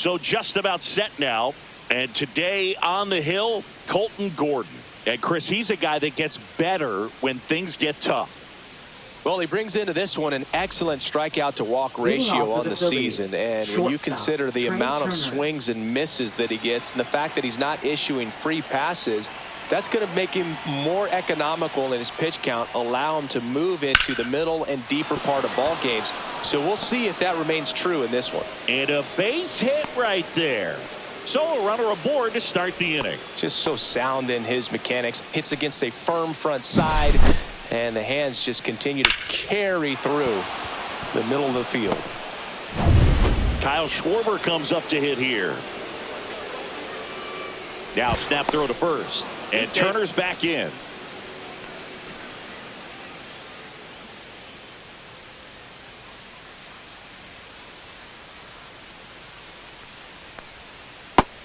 So just about set now. And today on the hill, Colton Gordon. And Chris, he's a guy that gets better when things get tough. Well, he brings into this one an excellent strikeout to walk ratio on the season. And when you consider the amount of swings and misses that he gets and the fact that he's not issuing free passes, that's going to make him more economical in his pitch count, allow him to move into the middle and deeper part of ball games. So we'll see if that remains true in this one. And a base hit right there. So a runner aboard to start the inning. Just so sound in his mechanics. Hits against a firm front side, and the hands just continue to carry through the middle of the field. Kyle Schwarber comes up to hit here. Now snap throw to first. And Turner's back in.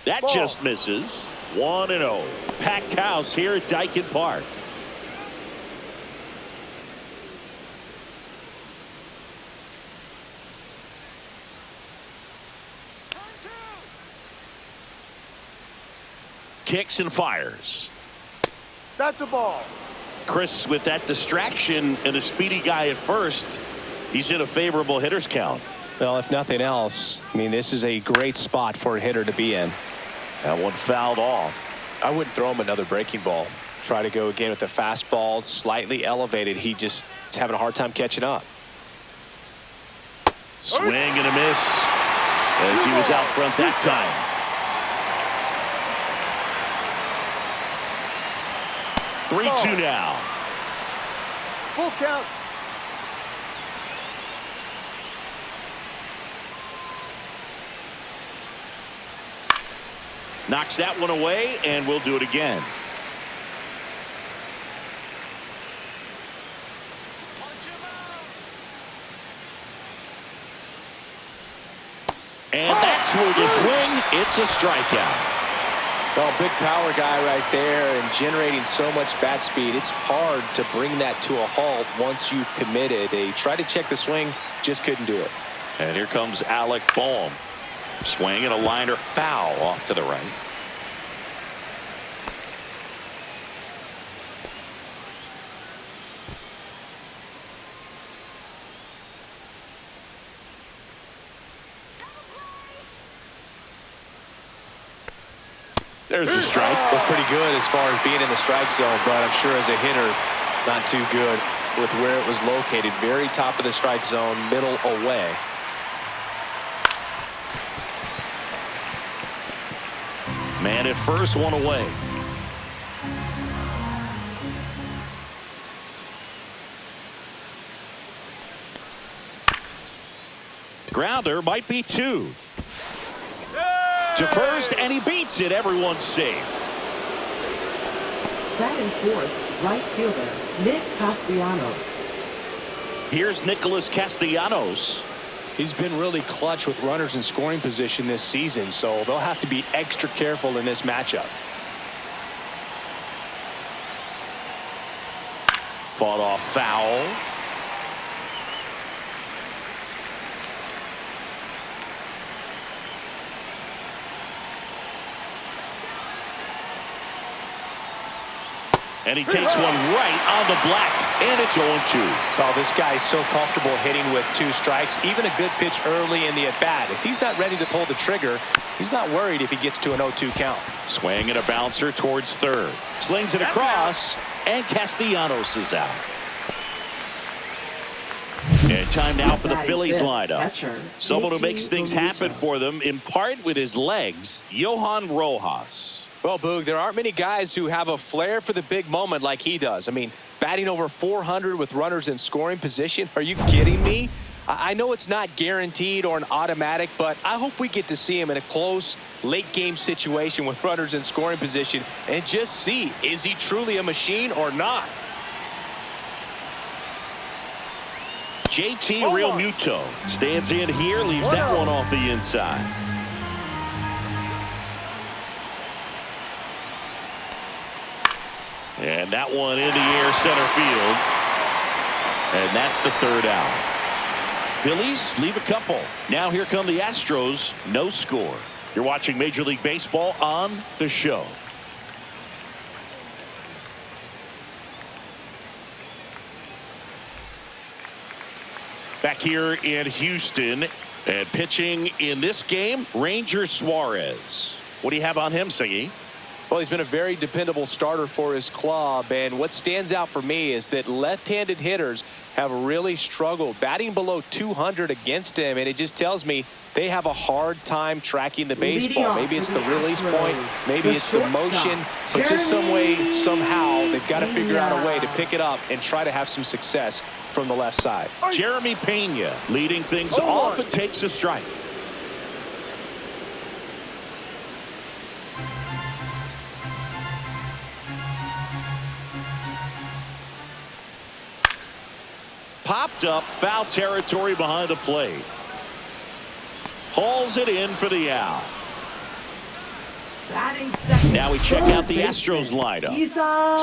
That just misses. 1-0. Packed house here at Daikin Park. Kicks and fires. That's a ball. Chris, with that distraction and a speedy guy at first, he's in a favorable hitter's count. Well, if nothing else, I mean, this is a great spot for a hitter to be in. That one fouled off. I wouldn't throw him another breaking ball. Try to go again with the fastball, slightly elevated. He just is having a hard time catching up. Swing and a miss as he was out front that time. Three-two now. Full count. Knocks that one away, and we'll do it again. And that's where the swing. It's a strikeout. Well, big power guy right there and generating so much bat speed. It's hard to bring that to a halt once you've committed. They tried to check the swing, just couldn't do it. And here comes Alec Bohm. Swing and a liner foul off to the right. There's a strike. Well, pretty good as far as being in the strike zone, but I'm sure as a hitter, not too good with where it was located. Very top of the strike zone, middle away. Man at first, one away. Grounder might be two. To first, and he beats it. Everyone's safe. Batting fourth, right fielder, Nick Castellanos. Here's Nicholas Castellanos. He's been really clutch with runners in scoring position this season, so they'll have to be extra careful in this matchup. Fought off foul. And he takes one right on the black, and it's 0-2. Well, this guy's so comfortable hitting with two strikes. Even a good pitch early in the at-bat. If he's not ready to pull the trigger, he's not worried if he gets to an 0-2 count. Swing and a bouncer towards third. Slings it across, and Castellanos is out. And time now for the Phillies lineup. Someone who makes things happen for them, in part with his legs, Johan Rojas. Well, Boog, there aren't many guys who have a flair for the big moment like he does. I mean, batting over 400 with runners in scoring position. Are you kidding me? I know it's not guaranteed or an automatic, but I hope we get to see him in a close, late-game situation with runners in scoring position and just see, is he truly a machine or not? JT Realmuto stands in here, leaves that one off the inside. And that one in the air center field. And that's the third out. Phillies leave a couple. Now here come the Astros. No score. You're watching Major League Baseball on the show. Back here in Houston, and pitching in this game, Ranger Suarez. What do you have on him, Siggy? Well, he's been a very dependable starter for his club, and what stands out for me is that left-handed hitters have really struggled batting below 200 against him, and it just tells me they have a hard time tracking the baseball. Maybe it's the release point, maybe it's the motion, but just some way, somehow, they've got to figure out a way to pick it up and try to have some success from the left side. Jeremy Pena leading things off and takes a strike. Popped up, foul territory behind the plate. Hauls it in for the out. Now we check out the Astros lineup.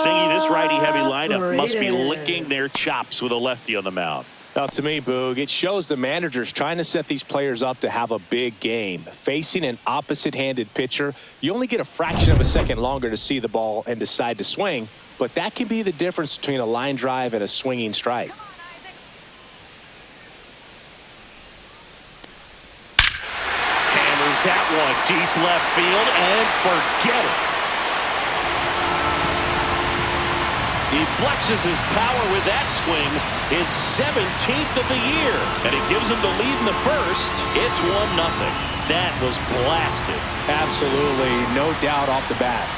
Singing this righty-heavy lineup must be licking their chops with a lefty on the mound. Now, to me, Boog, it shows the managers trying to set these players up to have a big game. Facing an opposite-handed pitcher, you only get a fraction of a second longer to see the ball and decide to swing, but that can be the difference between a line drive and a swinging strike. That one deep left field, and forget it. He flexes his power with that swing, his 17th of the year, and it gives him the lead in the first. It's 1-0. That was blasted. Absolutely, no doubt off the bat.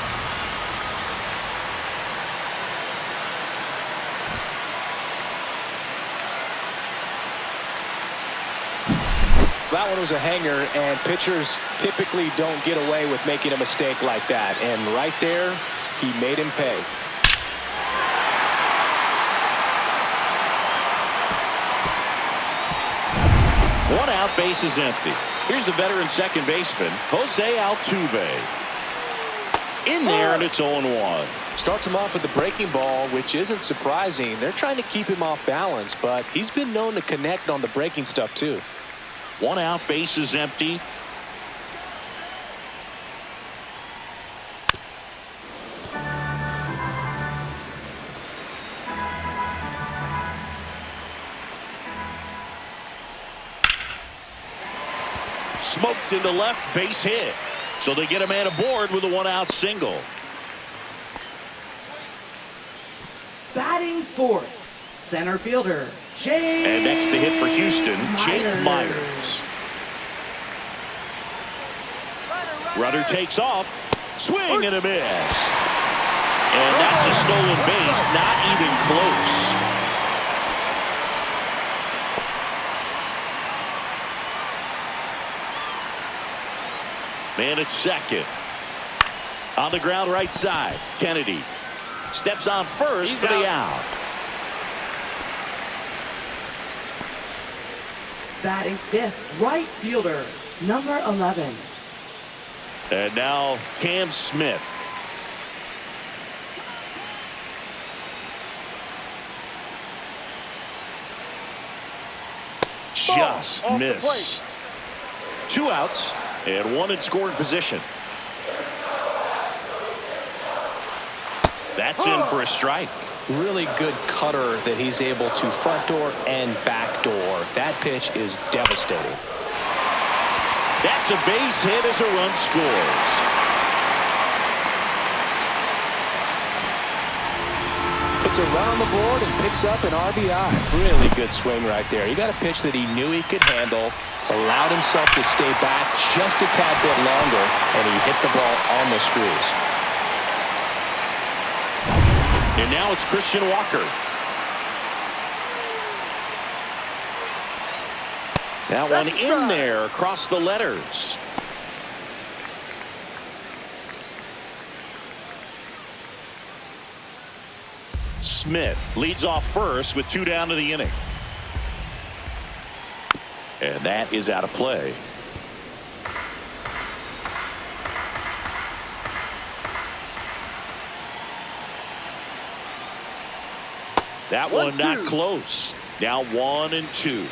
That one was a hanger, and pitchers typically don't get away with making a mistake like that. And right there, he made him pay. One out, base is empty. Here's the veteran second baseman, Jose Altuve. In there, and it's 0-1. Starts him off with the breaking ball, which isn't surprising. They're trying to keep him off balance, but he's been known to connect on the breaking stuff, too. One out, base is empty. Smoked into left, base hit. So they get a man aboard with a one-out single. Batting fourth, center fielder, Jake. And next to hit for Houston, Jake Myers. Runner takes off. Swing and a miss. And that's a stolen base, not even close. Man at second. On the ground right side, Kennedy steps on first for the out. Batting fifth, right fielder, number 11. And now Cam Smith. Just missed. 2 outs and 1 in scoring position. That's in for a strike. Really good cutter that he's able to front door and back door. That pitch is devastating. That's a base hit as a run scores. Puts a run on the board and picks up an RBI. Really good swing right there. He got a pitch that he knew he could handle, allowed himself to stay back just a tad bit longer, and he hit the ball on the screws. And now it's Christian Walker. That one in there across the letters. Smith leads off first with 2 down to the inning. And that is out of play. That one not close. Now 1-2.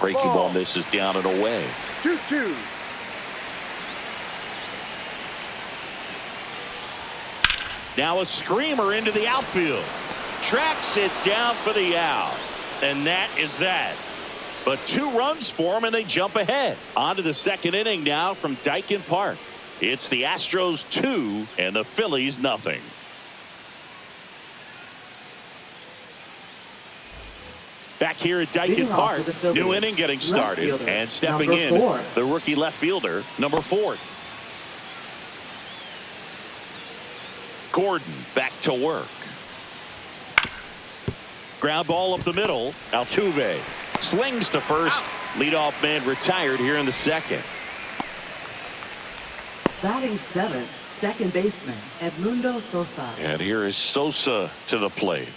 Breaking ball misses down and away. 2-2. Now a screamer into the outfield. Tracks it down for the out. And that is that. But 2 runs for him, and they jump ahead. On to the second inning now from Daikin Park. It's the Astros 2 and the Phillies nothing. Back here at Daikin Park, new inning getting started. And stepping in, the rookie left fielder, number 4. Gordon back to work. Ground ball up the middle. Altuve slings to first. Leadoff man retired here in the second. Batting 7th, second baseman, Edmundo Sosa. And here is Sosa to the plate.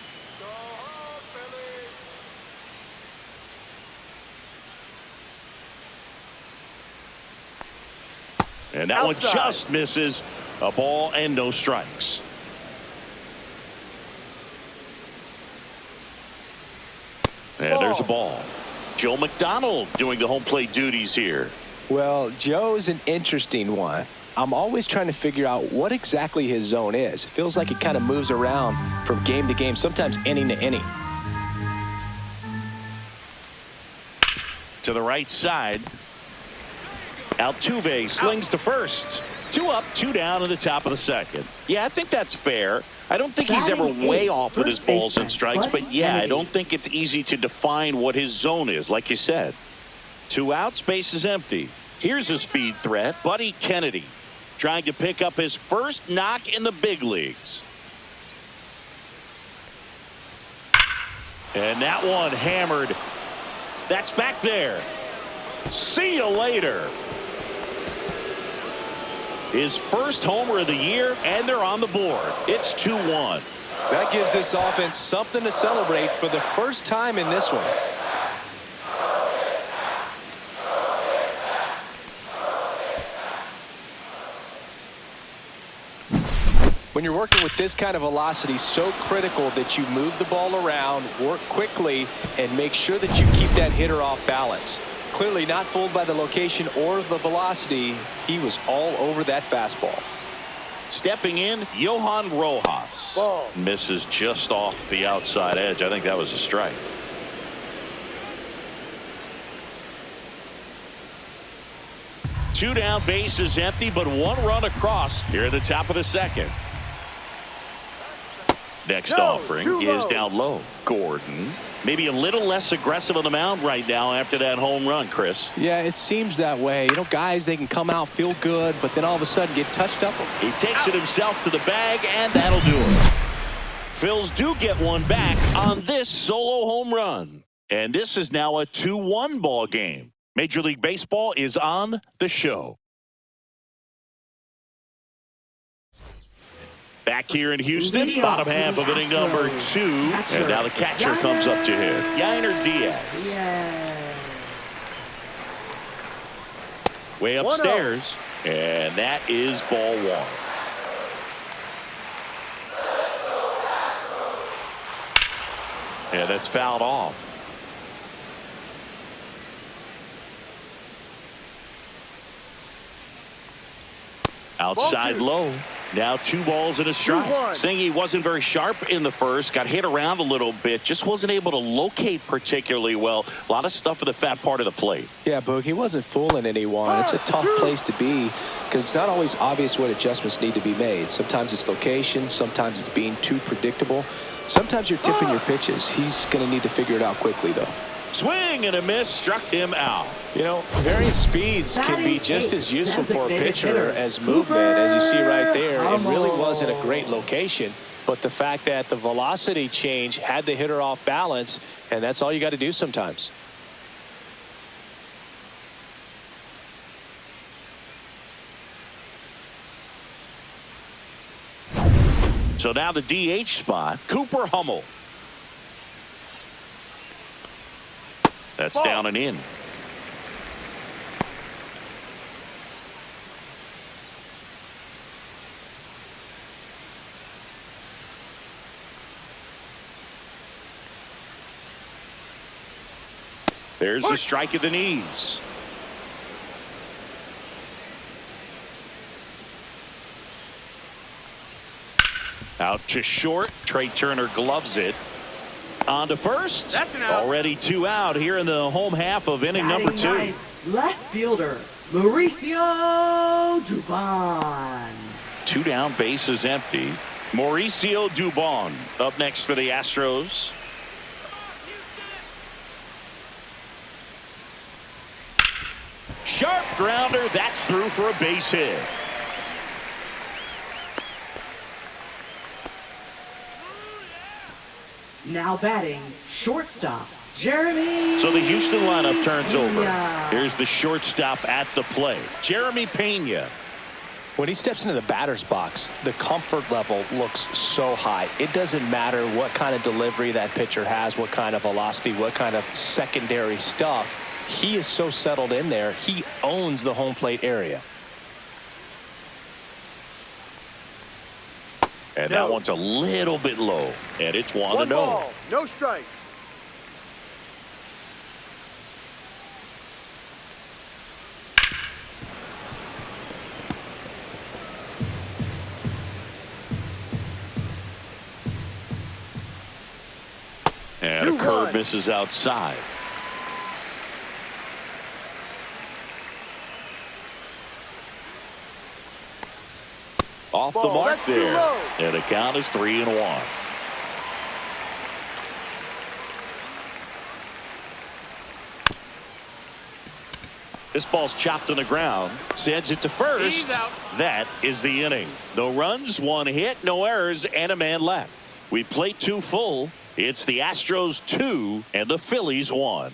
And that one just misses. A ball and no strikes. And there's a ball. Joe McDonald doing the home plate duties here. Well, Joe's an interesting one. I'm always trying to figure out what exactly his zone is. It feels like it kind of moves around from game to game, sometimes inning to inning. To the right side. Altuve slings to first. 2 up, 2 down in the top of the second. Yeah, I think that's fair. I don't think he's ever way off with his balls and strikes, but yeah, I don't think it's easy to define what his zone is, like you said. 2 outs, base is empty. Here's a speed threat, Buddy Kennedy, trying to pick up his first knock in the big leagues. And that one hammered. That's back there. See you later. His first homer of the year, and they're on the board. It's 2-1. That gives this offense something to celebrate for the first time in this one. When you're working with this kind of velocity, so critical that you move the ball around, work quickly, and make sure that you keep that hitter off balance. Clearly not fooled by the location or the velocity. He was all over that fastball. Stepping in, Johan Rojas. Ball. Misses just off the outside edge. I think that was a strike. Two down, base is empty, but 1 run across here at the top of the second. Next offering is down low. Gordon. Maybe a little less aggressive on the mound right now after that home run, Chris. Yeah, it seems that way. You know, guys, they can come out, feel good, but then all of a sudden get touched up. He takes it himself to the bag, and that'll do it. Phils do get one back on this solo home run. And this is now a 2-1 ball game. Major League Baseball is on the show. Back here in Houston, bottom half of inning number 2. And now the catcher comes up to hit. Yainer Diaz. Yes. Way upstairs. And that is ball 1. And that's fouled off. Outside low. Now 2 balls and a strike. Saying he wasn't very sharp in the first. Got hit around a little bit. Just wasn't able to locate particularly well. A lot of stuff for the fat part of the plate. Yeah, Boog, he wasn't fooling anyone. It's a tough place to be because it's not always obvious what adjustments need to be made. Sometimes it's location. Sometimes it's being too predictable. Sometimes you're tipping your pitches. He's going to need to figure it out quickly, though. Swing and a miss, struck him out. You know, varying speeds can be just as useful for a pitcher as movement. As you see right there, it really wasn't a great location. But the fact that the velocity change had the hitter off balance, and that's all you got to do sometimes. So now the DH spot, Cooper Hummel. That's down and in. There's a strike at the knees. Out to short. Trey Turner gloves it. On to first. That's an out. Already 2 out here in the home half of inning number 2. Ninth, left fielder, Mauricio Dubon. 2 down, bases empty. Mauricio Dubon up next for the Astros. Sharp grounder. That's through for a base hit. Now batting, shortstop, Jeremy. So the Houston lineup turns over. Pena. Here's the shortstop at the plate, Jeremy Pena. When he steps into the batter's box, the comfort level looks so high. It doesn't matter what kind of delivery that pitcher has, what kind of velocity, what kind of secondary stuff. He is so settled in there. He owns the home plate area. And that one's a little bit low. And it's 1-0. One ball, no strike. And a curve misses outside. Off the Ball, mark that's too there. low. And the count is 3-1. This ball's chopped on the ground. Sends it to first. He's out. That is the inning. No runs, 1 hit, no errors, and a man left. We played 2 full. It's the Astros 2 and the Phillies 1.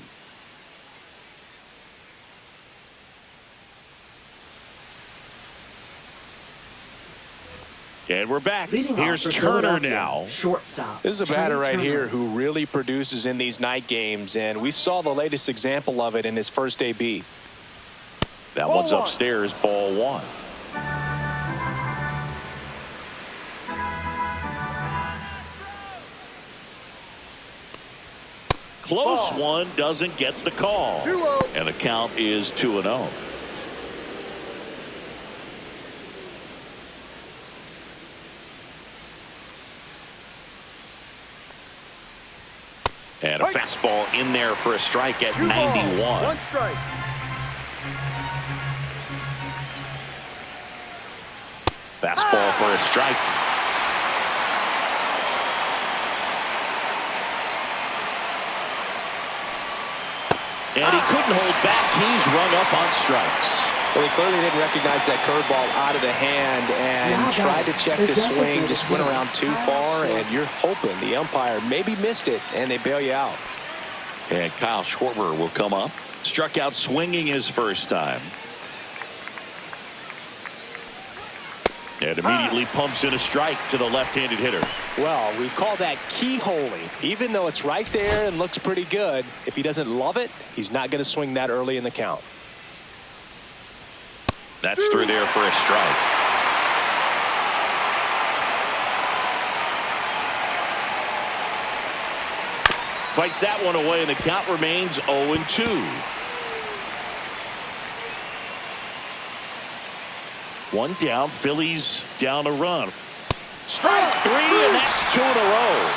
And we're back. Leading Here's off for Turner Philadelphia, now. Shortstop. This is a Trey batter right Turner. here who really produces in these night games, and we saw the latest example of it in his first AB. That Ball one's one. upstairs, ball 1. Close Ball. one, doesn't get the call. 2-0. And the count is 2-0. And a fastball in there for a strike at 2 balls, 91. 1 strike. Fastball for a strike. And he couldn't hold back. He's rung up on strikes. Well, he clearly didn't recognize that curveball out of the hand and Now tried to batting, check the the swing, designated just went hitter, around too Kyle far, and Schwarber. you're hoping the umpire maybe missed it, and they bail you out. And Kyle Schwarber will come up. Struck out swinging his first time. And immediately pumps in a strike to the left-handed hitter. Well, we call that keyholing. Even though it's right there and looks pretty good, if he doesn't love it, he's not going to swing that early in the count. That's through there for a strike. Fights that one away, and the count remains 0-2. 1 down. Phillies down a run. Strike 3, and that's 2 in a row.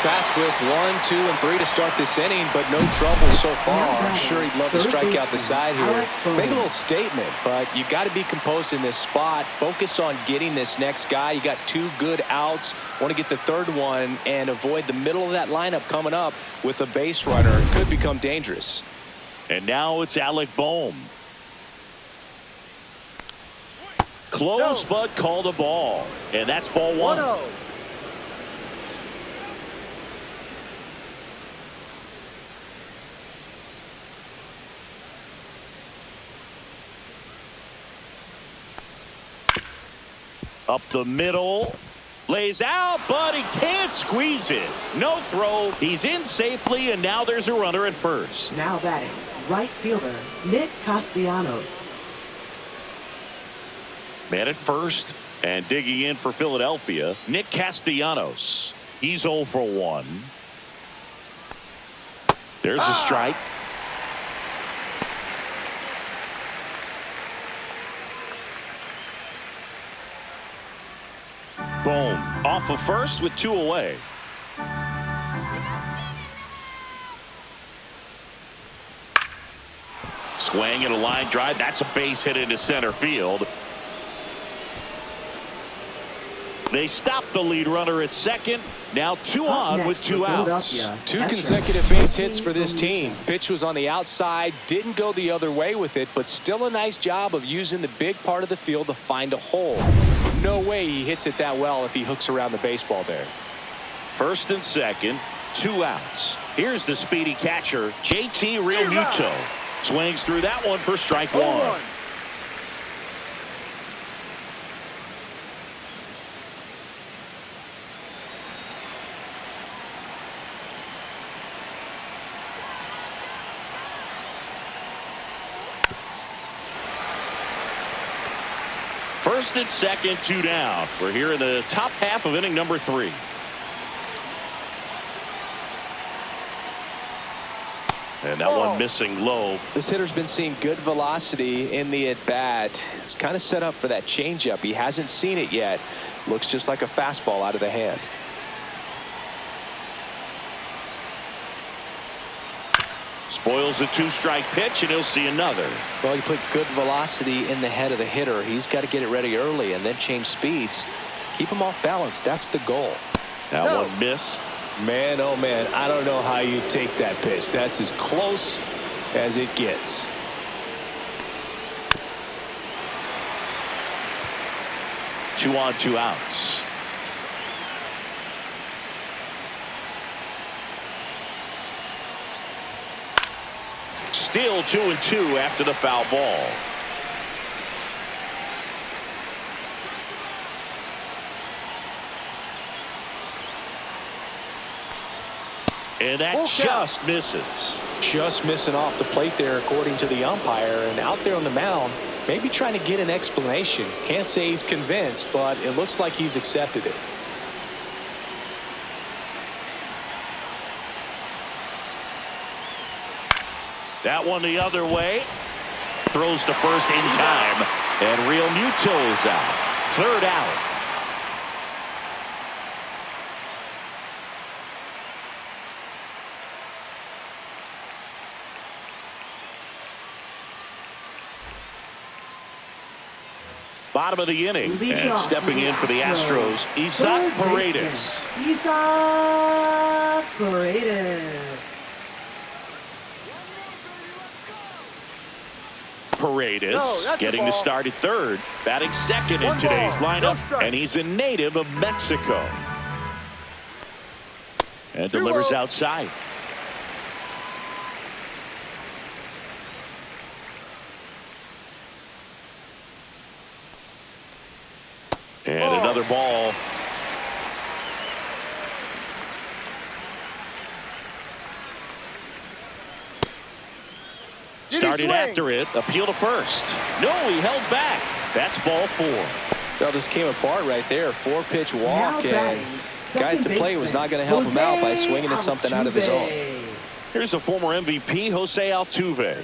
Tasked with 1, 2, and 3 to start this inning, but no trouble so far. I'm sure he'd love to strike out the side here. Make a little statement, but you got to be composed in this spot. Focus on getting this next guy. You got 2 good outs. Want to get the 3rd one and avoid the middle of that lineup coming up with a base runner. It could become dangerous. And now it's Alec Bohm. Close, but called a ball. And that's ball 1. 1-0. Up the middle. Lays out, but he can't squeeze it. No throw. He's in safely, and now there's a runner at first. Now batting, right fielder, Nick Castellanos. Man at first, and digging in for Philadelphia, Nick Castellanos. He's 0 for 1. There's a strike. Boom. Off of first with 2 away. Swing and a line drive. That's a base hit into center field. They stop the lead runner at second. Now 2 on with 2 outs. 2 consecutive base hits for this team. Pitch was on the outside, didn't go the other way with it, but still a nice job of using the big part of the field to find a hole. No way he hits it that well if he hooks around the baseball there. First and second, 2 outs. Here's the speedy catcher, JT Realmuto. Swings through that one for strike 1. First and second, 2 down. We're here in the top half of inning number 3. And that one missing low. This hitter's been seeing good velocity in the at-bat. He's kind of set up for that changeup. He hasn't seen it yet. Looks just like a fastball out of the hand. Spoils the 2-strike pitch, and he'll see another. Well, you put good velocity in the head of the hitter. He's got to get it ready early and then change speeds. Keep him off balance. That's the goal. That one missed. Man, oh man, I don't know how you take that pitch. That's as close as it gets. Two on, 2 outs. Still 2-2 after the foul ball. And that just misses. Just missing off the plate there, according to the umpire. And out there on the mound, maybe trying to get an explanation. Can't say he's convinced, but it looks like he's accepted it. That one the other way. Throws to first in time. And Realmuto is out. 3rd out. Bottom of the inning, and stepping in for the Astros, Isaac Paredes. Isaac Paredes. Paredes getting the start at 3rd, batting 2nd in today's lineup, and he's a native of Mexico. And delivers outside. And another ball. Started after it. Appeal to first. No, he held back. That's ball 4. Well, this came apart right there. 4-pitch walk, and guy at the plate was not going to help him out by swinging at something out of his own. Here's the former MVP, Jose Altuve.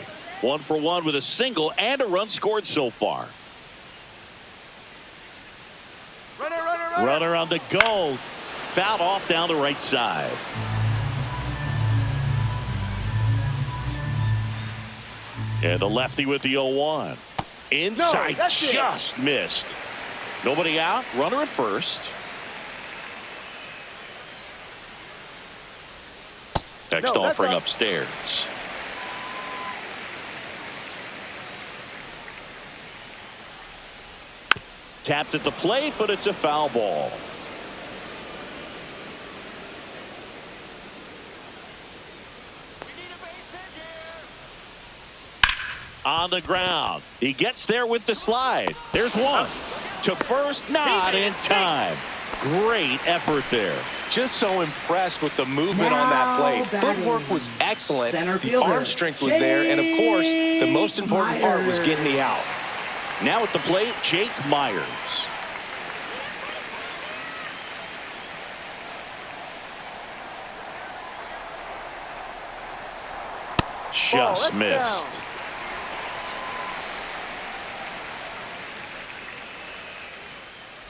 1 for 1 with a single and a run scored so far. Runner on the go. Fouled off down the right side. And the lefty with the 0-1. Inside, just missed. Nobody out. Runner at first. Next offering upstairs. Tapped at the plate, but it's a foul ball. On the ground. He gets there with the slide. There's one. To first, not in time. Great effort there. Just so impressed with the movement on that plate. Footwork was excellent. The arm strength was there. And, of course, the most important part was getting the out. Now at the plate, Jake Myers. Just missed.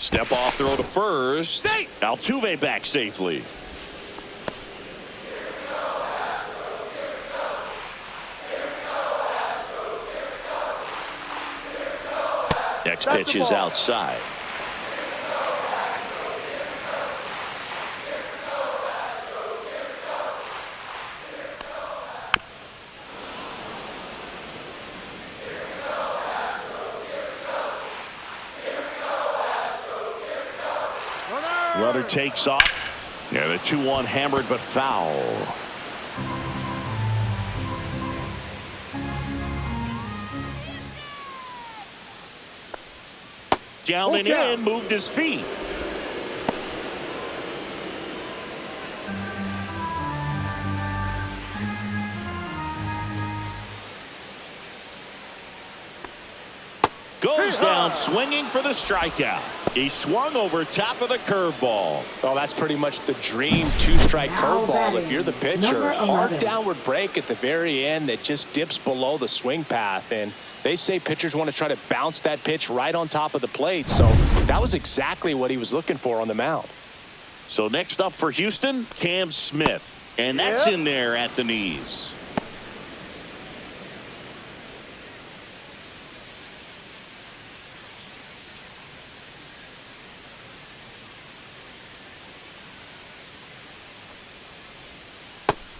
Step off throw to first. Altuve back safely. Next pitch is outside. Runner takes off. Yeah, the 2-1 hammered but foul. Down and in, moved his feet. Goes down swinging for the strikeout. He swung over top of the curveball. Oh, that's pretty much the dream two-strike curveball if you're the pitcher. Hard downward break at the very end that just dips below the swing path. And they say pitchers want to try to bounce that pitch right on top of the plate. So that was exactly what he was looking for on the mound. So next up for Houston, Cam Smith. And that's in there at the knees.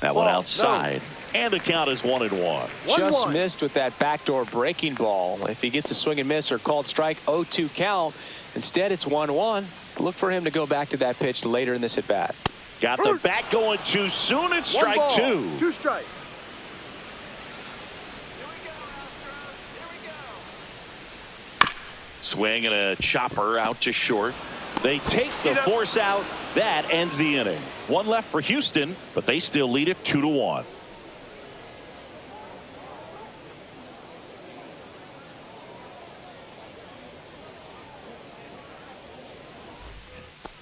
That one outside. And the count is 1-1. Just missed with that backdoor breaking ball. If he gets a swing and miss or called strike, 0-2 count. Instead, it's 1-1. Look for him to go back to that pitch later in this at bat. Got the bat going too soon. It's strike 2. 2 strikes. Swing and a chopper out to short. They take the force out. That ends the inning. One left for Houston, but they still lead it 2-1.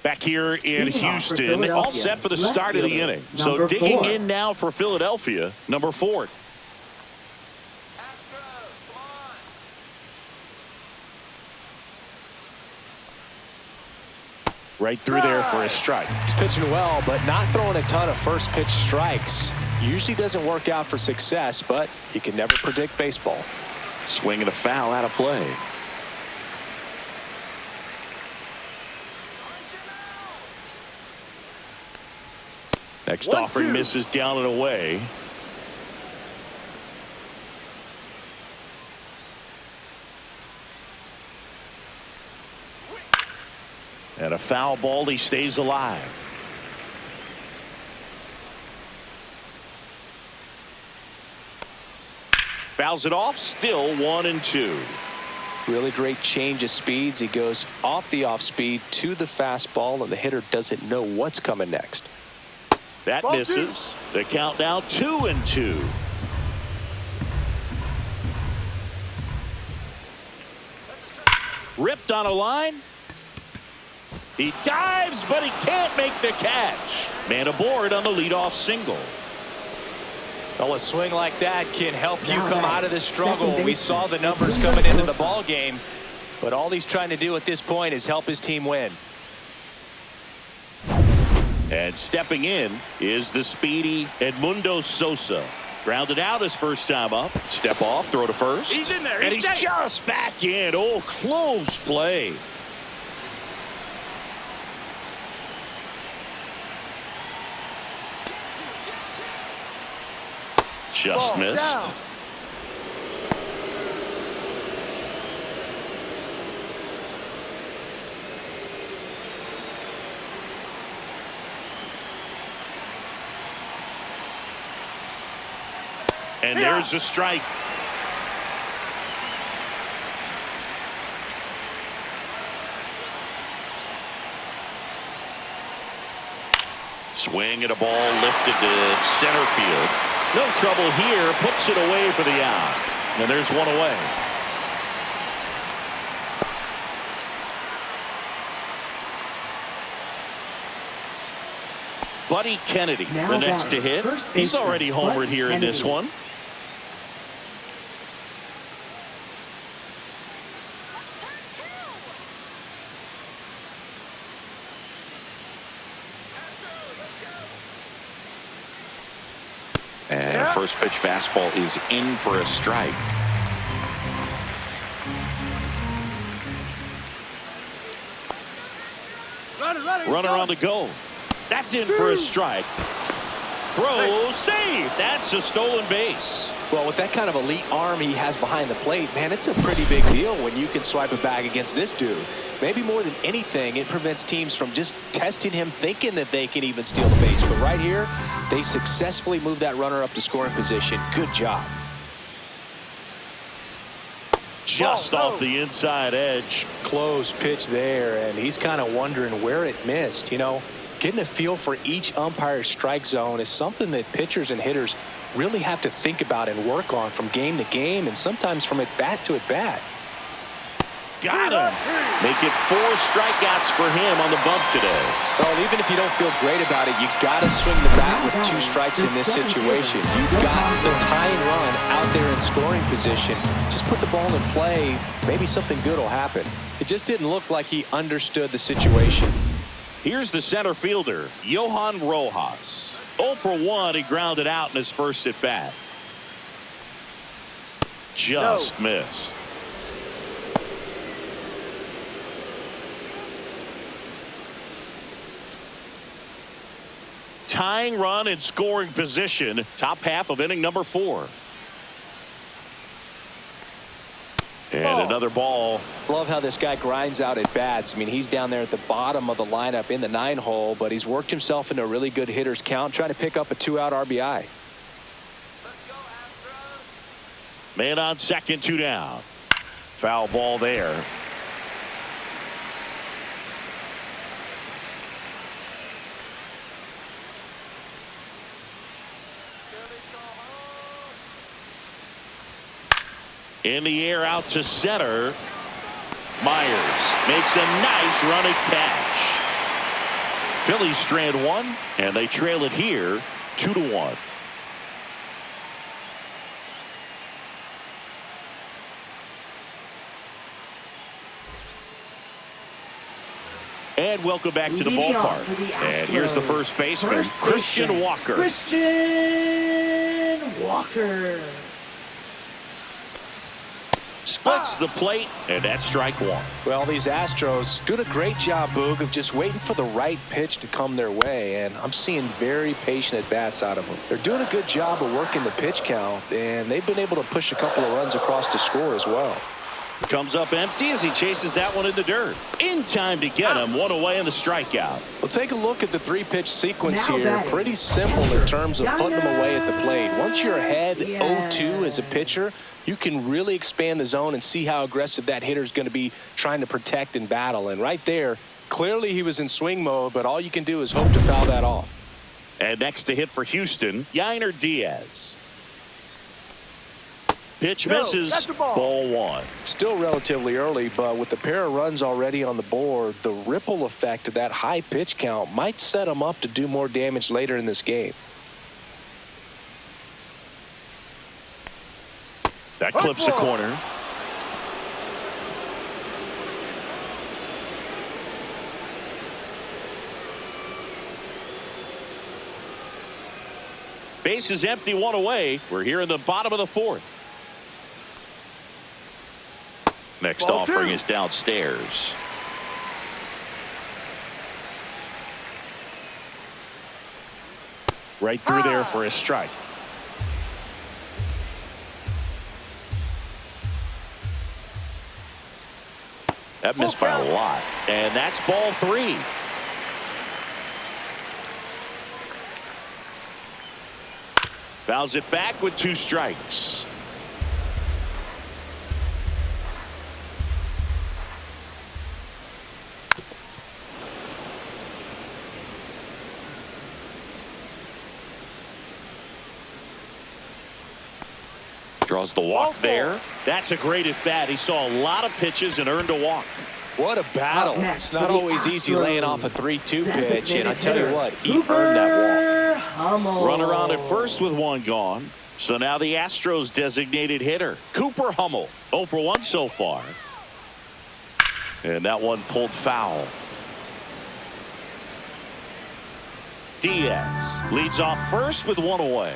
Back here in Houston, all set for the start of the inning. So digging in now for Philadelphia, number 4. Right through there for a strike. He's pitching well, but not throwing a ton of first pitch strikes. Usually doesn't work out for success, but you can never predict baseball. Swing and a foul out of play. Next offering misses down and away. And a foul ball, he stays alive. Fouls it off, still 1-2. Really great change of speeds. He goes off the off speed to the fastball, and the hitter doesn't know what's coming next. That misses. The count now 2-2. Ripped on a line. He dives, but he can't make the catch. Man aboard on the leadoff single. Well, a swing like that can help you come out of this struggle. We saw the numbers coming into the ball game, but all he's trying to do at this point is help his team win. And stepping in is the speedy Edmundo Sosa. Grounded out his first time up. Step off, throw to first. He's in there. And he's just back in. Oh, close play. Just missed. Down. And there's a strike. Swing and a ball lifted to center field. No trouble here. Puts it away for the out. And there's one away. Buddy Kennedy, the next to hit. He's already homered here in this one. And a first pitch fastball is in for a strike. Runner on the go. That's in for a strike. Throw, save. That's a stolen base. Well, with that kind of elite arm he has behind the plate, man, it's a pretty big deal when you can swipe a bag against this dude. Maybe more than anything, it prevents teams from just testing him, thinking that they can even steal the base. But right here, they successfully moved that runner up to scoring position. Good job. Just off the inside edge. Close pitch there, and he's kind of wondering where it missed. You know, getting a feel for each umpire's strike zone is something that pitchers and hitters really have to think about and work on from game to game, and sometimes from at bat to at bat. Got him. Make it 4 strikeouts for him on the bump today. Well, even if you don't feel great about it, you got to swing the bat with 2 strikes in this situation. You got the tying run out there in scoring position. Just put the ball in play. Maybe something good will happen. It just didn't look like he understood the situation. Here's the center fielder, Johan Rojas. 0 for 1. He grounded out in his first at bat. Just missed. Tying run in scoring position. Top half of inning number 4. And another ball. Love how this guy grinds out at bats. I mean, he's down there at the bottom of the lineup in the 9-hole, but he's worked himself into a really good hitter's count, trying to pick up a 2-out RBI. Man on second, 2 down. Foul ball there. In the air out to center. Myers makes a nice running catch. Phillies strand 1, and they trail it here 2-1. And welcome back to the ballpark. And here's the first baseman, Christian Walker. Christian Walker. Splits the plate, and that's strike 1. Well, these Astros doing a great job, Boog, of just waiting for the right pitch to come their way, and I'm seeing very patient at-bats out of them. They're doing a good job of working the pitch count, and they've been able to push a couple of runs across to score as well. Comes up empty as he chases that one in the dirt. In time to get him. 1 away in the strikeout. Well, take a look at the 3-pitch sequence here. Pretty simple in terms of putting them away at the plate. Once you're ahead 0-2 as a pitcher, you can really expand the zone and see how aggressive that hitter is going to be trying to protect and battle. And right there, clearly he was in swing mode, but all you can do is hope to foul that off. And next to hit for Houston, Yainer Diaz. Pitch misses. Ball 1. Still relatively early, but with the pair of runs already on the board, the ripple effect of that high pitch count might set them up to do more damage later in this game. That clips the corner. Base is empty, 1 away. We're here in the bottom of the 4th. Next offering is downstairs. Right through there for a strike. That missed by a lot. And that's ball 3. Fouls it back with 2 strikes. Draws the walk there. That's a great at bat. He saw a lot of pitches and earned a walk. What a battle. It's not always easy laying off a 3-2 pitch, and I tell you what, he earned that walk. Runner on at first with 1 gone. So now the Astros designated hitter, Cooper Hummel. 0 for 1 so far. And that one pulled foul. Diaz leads off first with 1 away.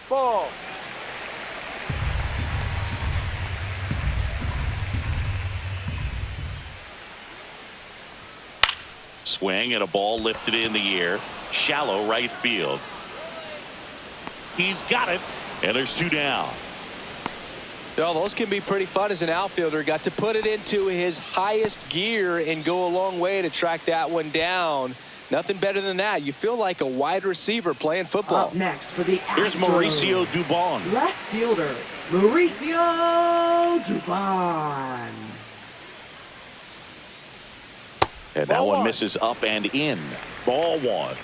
Ball. Swing and a ball lifted in the air. Shallow right field. He's got it. And there's 2 down. Well, those can be pretty fun as an outfielder. Got to put it into his highest gear and go a long way to track that one down. Nothing better than that. You feel like a wide receiver playing football. Up next for the Astros. Here's Mauricio Dubon. Left fielder, Mauricio Dubon. And that Ball one one. misses up and in. Ball 1.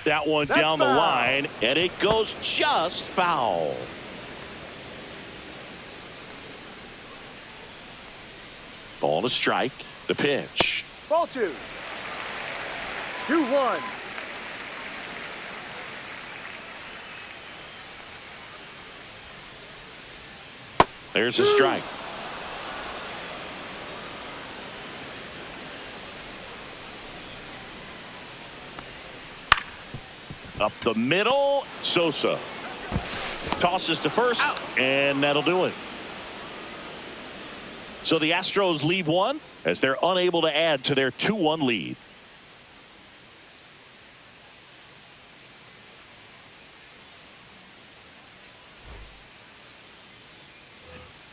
That one That's down the foul. line, and it goes just foul. Ball to strike. The pitch. Ball 2. 2-1. There's a strike. Up the middle. Sosa tosses to first, and that'll do it. So the Astros lead 1 as they're unable to add to their 2-1 lead.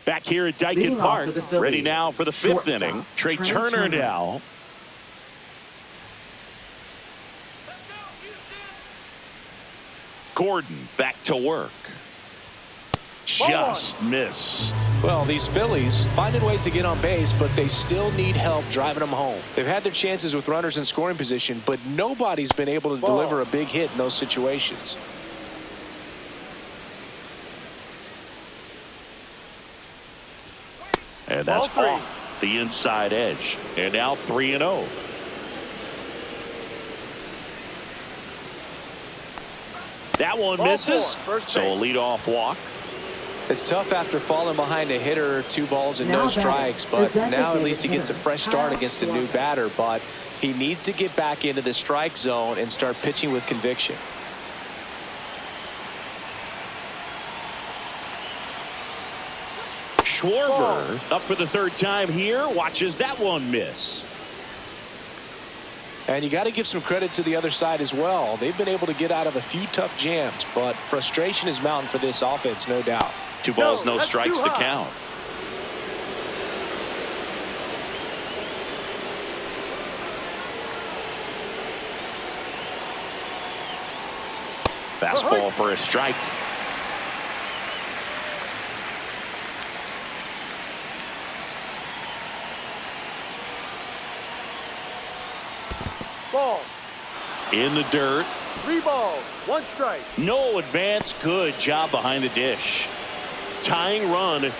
Back here at Leading Dyken off Park, for the Phillies, ready now for the 5th shortstop, inning. Trey Trey Turner Turner. now. Gordon back to work. Just missed. Well, these Phillies finding ways to get on base, but they still need help driving them home. They've had their chances with runners in scoring position, but nobody's been able to deliver a big hit in those situations. And that's Ball 3. off the inside edge. And now 3-0. That one Ball misses. 4, first So a base. leadoff walk. It's tough after falling behind a hitter, 2 balls and Now no batting, strikes, the but now at designated least he gets a hitter, fresh start Kyle against a new Schwarber. batter, but he needs to get back into the strike zone and start pitching with conviction. Schwarber up for the 3rd time here. Watches that one miss. And you got to give some credit to the other side as well. They've been able to get out of a few tough jams, but frustration is mounting for this offense, no doubt. 2 balls, no that's strikes too to high. count. Fastball for a strike. Ball. In the dirt. 3 balls. 1 strike. No advance. Good job behind the dish. Tying run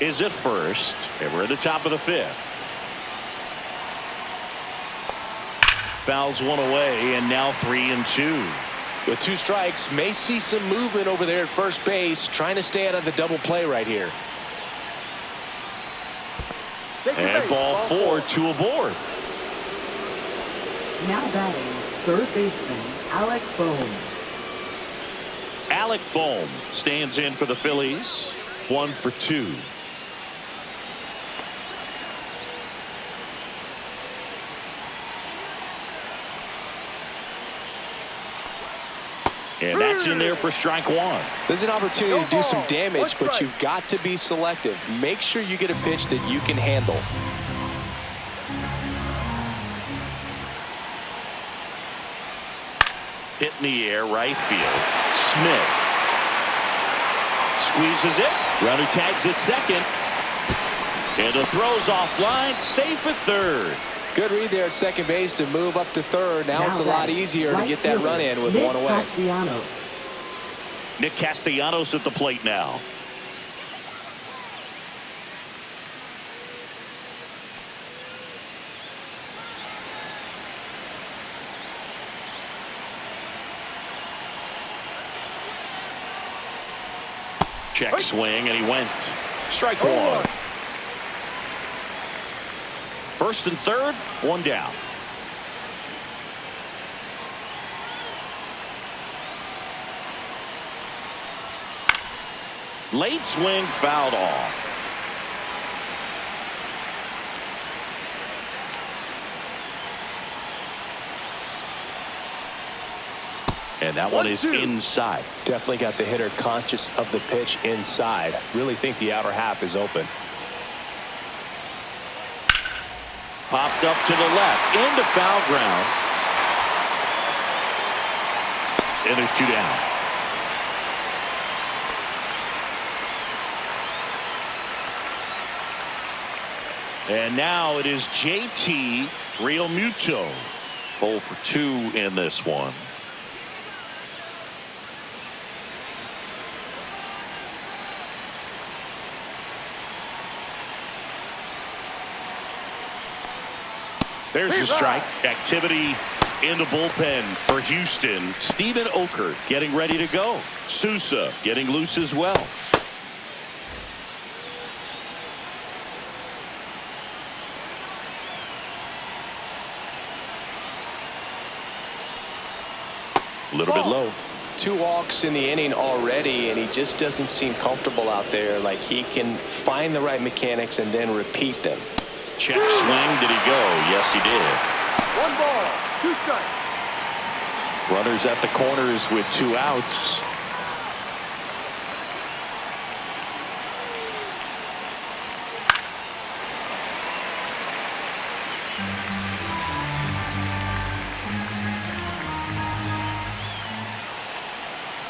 is at first. And we're at the top of the 5th. Fouls one away, and now 3-2. With 2 strikes, may see some movement over there at first base, trying to stay out of the double play right here. Take the And base. ball 4, 2 aboard. Now batting, 3rd baseman, Alec Bohm. Alec Bohm stands in for the Phillies. 1 for 2. And that's in there for strike 1. There's an opportunity to do some damage, One but strike. you've got to be selective. Make sure you get a pitch that you can handle. Hit in the air, right field. Smith squeezes it. Runner tags at second. And the throw's offline. Safe at 3rd. Good read there at second base to move up to 3rd. Now it's a lot batting, easier to right get that fielder, run in with Nick 1 away. Castellanos. Nick Castellanos at the plate now. Check swing, and he went. Strike 1. First and 3rd, 1 down. Late swing fouled off. And that one is inside. Definitely got the hitter conscious of the pitch inside. Really think the outer half is open. Popped up to the left into foul ground. And there's 2 down. And now it is JT Realmuto. 0 for 2 in this one. There's the strike. Activity in the bullpen for Houston. Steven Okert getting ready to go. Sousa getting loose as well. A little bit low. 2 walks in the inning already, and he just doesn't seem comfortable out there. Like he can find the right mechanics and then repeat them. Check swing. Did he go? Yes, he did. 1 ball, 2 strikes. Runners at the corners with 2 outs.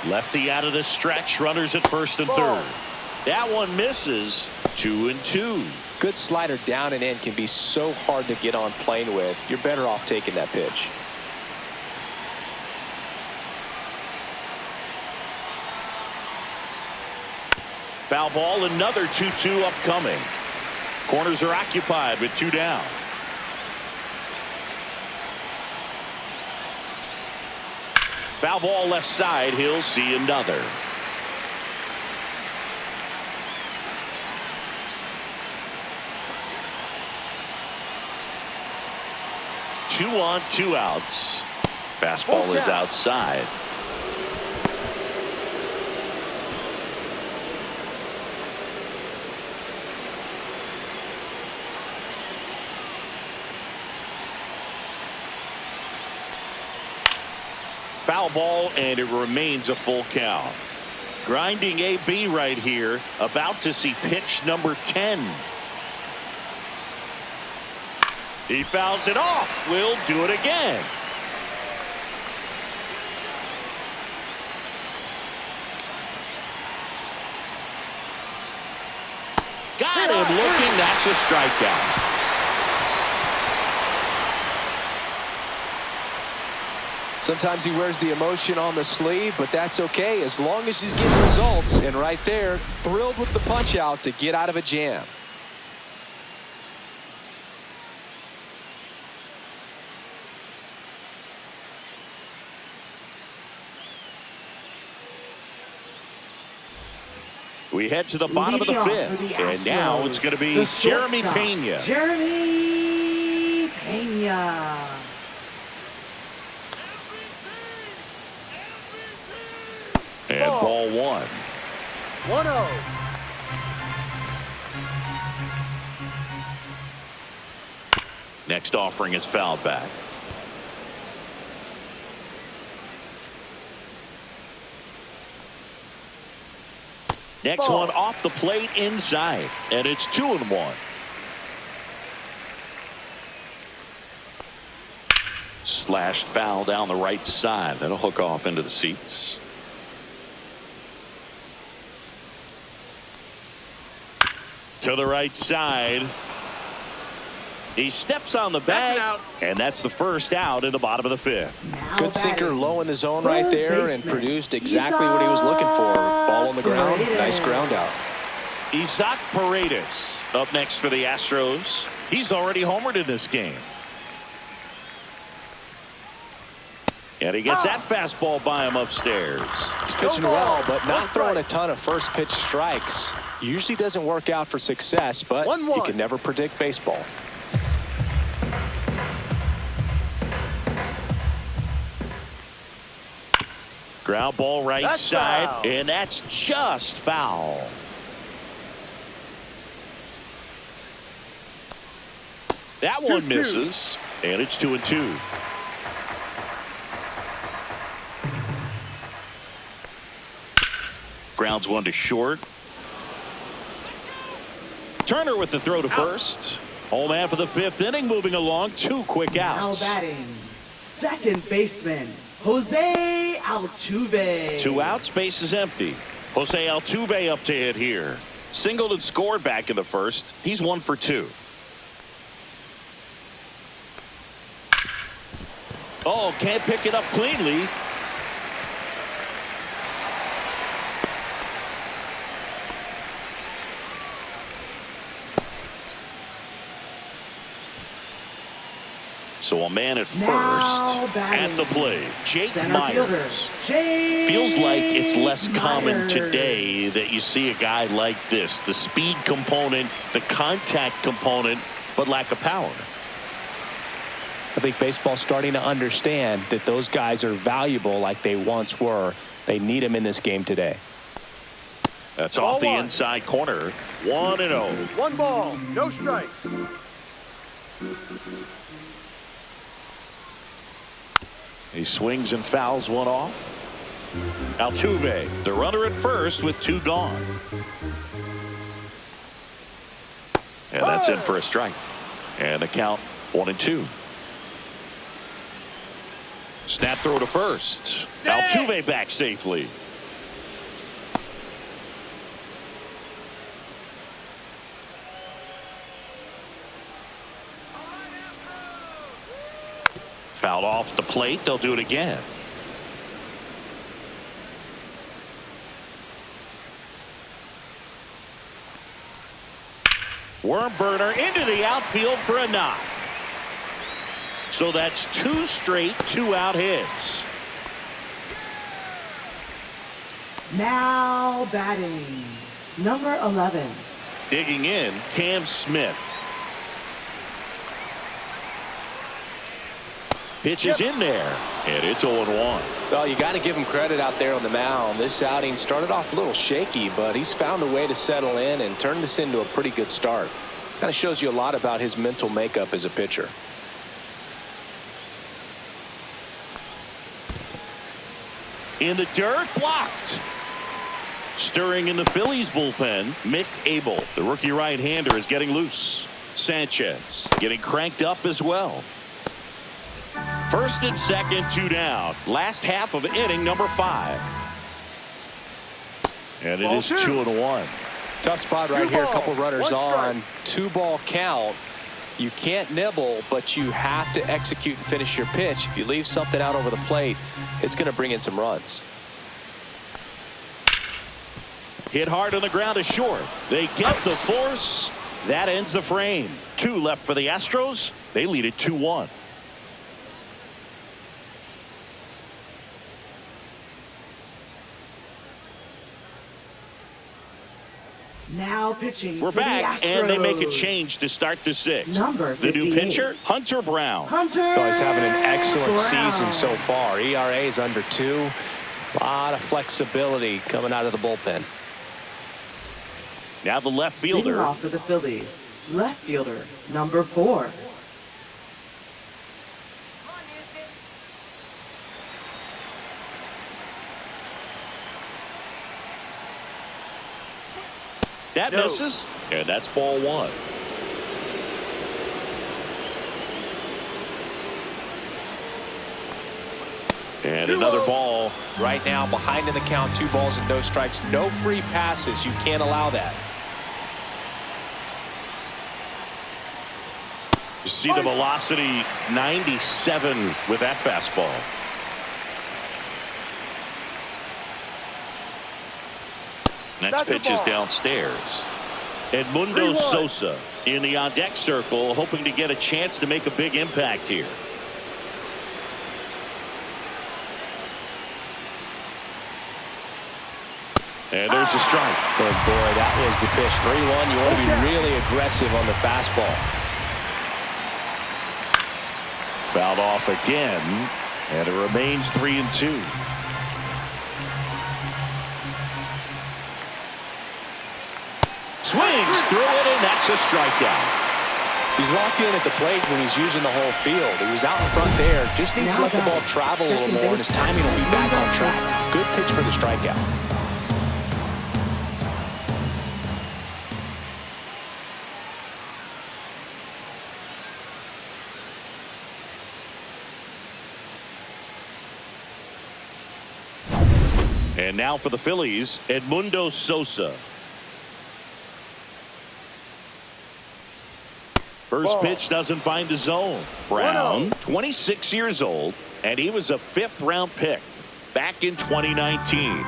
Lefty out of the stretch. Runners at first and third. That one misses. 2-2. Good slider down and in can be so hard to get on plane with. You're better off taking that pitch. Foul ball. Another 2-2 upcoming. Corners are occupied with 2 down. Foul ball left side. He'll see another. Two on, 2 outs. Fastball is outside. Foul ball, and it remains a full count. Grinding AB right here. About to see pitch number 10. He fouls it off. Will do it again. Got him looking. That's a strikeout. Sometimes he wears the emotion on the sleeve, but that's okay as long as he's getting results. And right there, thrilled with the punch out to get out of a jam. We head to the bottom of the 5th, and now it's going to be Jeremy Pena. Jeremy Pena. And ball 1. 1-0. Next offering is fouled back. Next one off the plate inside, and it's 2-1. Slashed foul down the right side. That'll hook off into the seats. To the right side. He steps on the bag, and that's the first out in the bottom of the 5th. Good sinker low in the zone right there and produced exactly what he was looking for. Ball on the ground. Nice ground out. Isaac Paredes up next for the Astros. He's already homered in this game. And he gets that fastball by him upstairs. He's pitching well, but not throwing a ton of first pitch strikes. Usually doesn't work out for success, but you can never predict baseball. Ground ball right That's side, foul. and that's just foul. That one 2-2. misses, and it's 2-2. Grounds one to short. Turner with the throw to first. Home man for the 5th inning, moving along. 2 quick Now outs. batting, second baseman, Jose Altuve. 2 outs, base is empty. Jose Altuve up to hit here. Singled and scored back in the 1st. He's 1 for 2. Oh, can't pick it up cleanly. So a man at first at the plate, Jake Myers. Feels like it's less common today that you see a guy like this. The speed component, the contact component, but lack of power. I think baseball's starting to understand that those guys are valuable like they once were. They need them in this game today. That's off the inside corner. 1-0. 1 ball, no strikes. He swings and fouls one off. Altuve, the runner at first with 2 gone. And that's in for a strike. And the count 1-2. Snap throw to first. Altuve back safely. Fouled off the plate. They'll do it again. Worm burner into the outfield for a knock. So that's 2 straight 2-out hits. Now batting, number 11. Digging in, Cam Smith. Pitch is in there, and it's 0-1. Well, you got to give him credit out there on the mound. This outing started off a little shaky, but he's found a way to settle in and turn this into a pretty good start. Kind of shows you a lot about his mental makeup as a pitcher. In the dirt, blocked. Stirring in the Phillies bullpen, Mlb. The rookie right-hander is getting loose. Sanchez getting cranked up as well. First and second, 2 down. Last half of inning number 5. And it is 2-1. Tough spot right here. A couple runners 1 on. 2-ball count. You can't nibble, but you have to execute and finish your pitch. If you leave something out over the plate, it's going to bring in some runs. Hit hard on the ground to short. They get the force. That ends the frame. 2 left for the Astros. They lead it 2-1. Now pitching We're for back, the Astros. and they make a change to start the 6th. Number The new 58. pitcher, Hunter Brown. Hunter Oh, he's having an excellent Brown. season so far. ERA is under 2. A lot of flexibility coming out of the bullpen. Now the left Leading fielder. off for the Phillies, left fielder, number 4. That misses, and that's ball 1. And another ball. Right now, behind in the count, 2 balls and no strikes. No free passes. You can't allow that. You see the velocity, 97 with that fastball. Next pitch is downstairs. Edmundo 3-1. Sosa in the on-deck circle, hoping to get a chance to make a big impact here. And there's the strike. Oh, boy, that was the pitch. 3-1. You want to be really aggressive on the fastball. Fouled off again, and it remains 3-2. swings through it, and that's a strikeout. He's locked in at the plate when he's using the whole field. He was out in front there. Just needs to let the ball travel a little more, and his timing will be back on track. Good pitch for the strikeout. And now for the Phillies, Edmundo Sosa. First pitch doesn't find the zone. Brown, 26 years old, and he was a 5th-round pick back in 2019.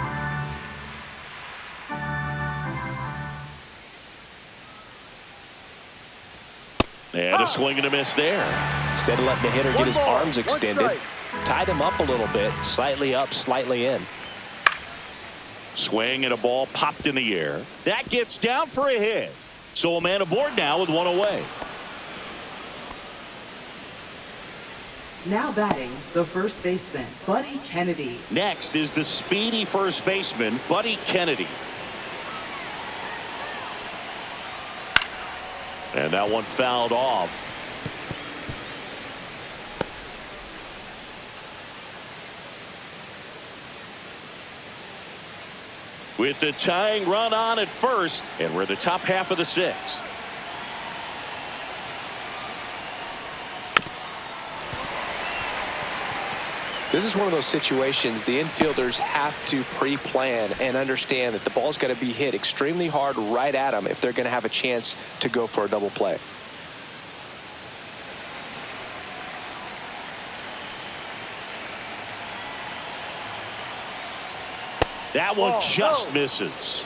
And a swing and a miss there. Instead of letting the hitter get his arms extended, tied him up a little bit, slightly up, slightly in. Swing and a ball popped in the air. That gets down for a hit. So a man aboard now with one away. Now batting, the first baseman, Buddy Kennedy. Next is the speedy first baseman, Buddy Kennedy. And that one fouled off. With the tying run on at first, and we're the top half of the 6th. This is one of those situations the infielders have to pre-plan and understand that the ball's got to be hit extremely hard right at them if they're going to have a chance to go for a double play. That one just misses.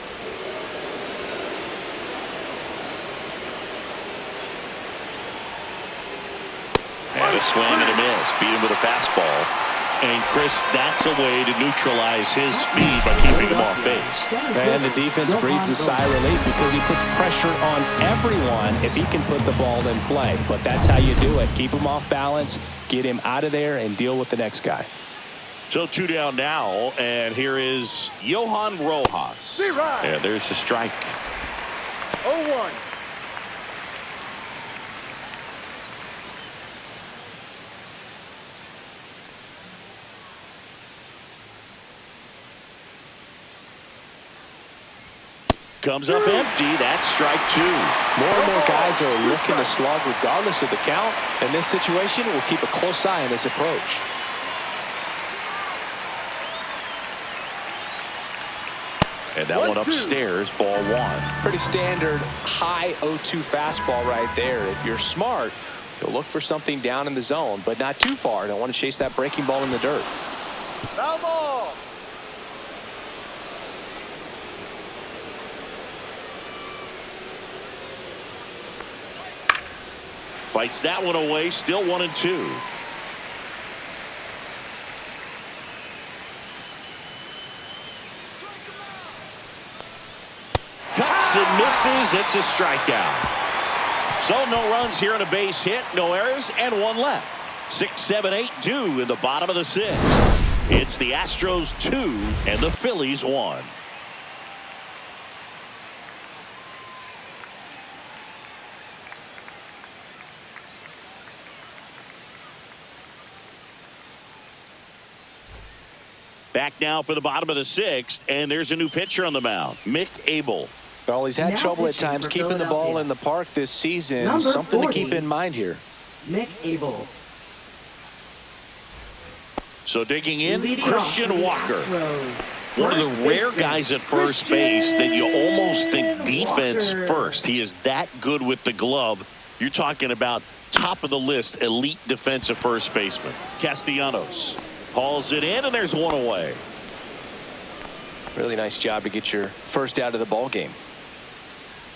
And a swing and a miss. Beat him with a fastball. And Chris, that's a way to neutralize his speed by keeping him off base. And the defense breathes a sigh of relief because he puts pressure on everyone if he can put the ball in play. But that's how you do it. Keep him off balance, get him out of there, and deal with the next guy. So 2 down now, and here is Johan Rojas. And there's the strike. 0-1. Comes up empty. That's strike 2. More and more guys are looking to slug regardless of the count. In this situation, we'll keep a close eye on his approach. And that one upstairs, ball 1. Pretty standard high 0-2 fastball right there. If you're smart, you'll look for something down in the zone, but not too far. Don't want to chase that breaking ball in the dirt. Foul ball. Fights that one away. Still 1-2. Cuts and misses. It's a strikeout. So no runs here and a base hit. No errors and 1 left. 6, 7, 8 due in the bottom of the 6th. It's the Astros 2 and the Phillies 1. Back now for the bottom of the 6th, and there's a new pitcher on the mound, Mlb. Well, he's had Now trouble at pitching times for keeping the ball Philadelphia. in the park this season. Number Something 40. to keep in mind here. Mlb. So digging in, Leading off Christian for the Walker. Astros, One of first the rare baseman, guys at first base that you almost think defense Walker. first. He is that good with the glove. You're talking about top of the list, elite defensive first baseman. Castellanos hauls it in, and there's 1 away. Really nice job to get your first out of the ball game.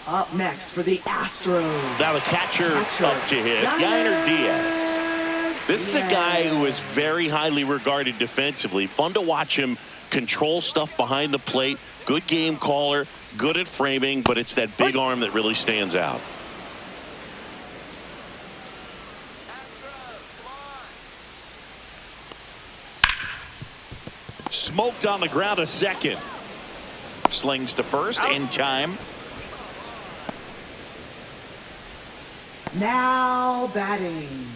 Up next for the Astros. Now the catcher up to hit, Yainer Diaz. This is a guy who is very highly regarded defensively. Fun to watch him control stuff behind the plate. Good game caller, good at framing, but it's that big arm that really stands out. Smoked on the ground, a second. Slings to first in time. Now batting.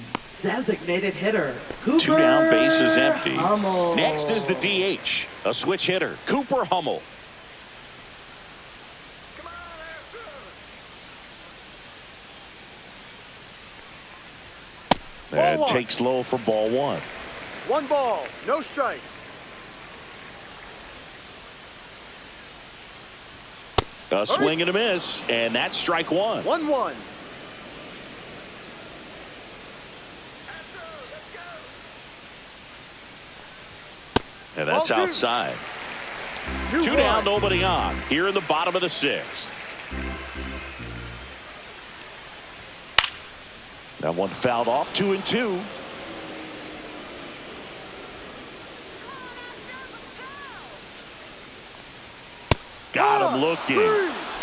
Designated hitter. Cooper 2 down, bases empty. Hummel. Next is the DH, a switch hitter, Cooper Hummel. And Ball 1. takes low for ball 1. 1 ball, no strikes. A swing and a miss, and that's strike 1. 1-1. And that's Ball 2. outside. 2 2 down, nobody on. Here in the bottom of the 6th. That one fouled off. 2-2. Got him looking.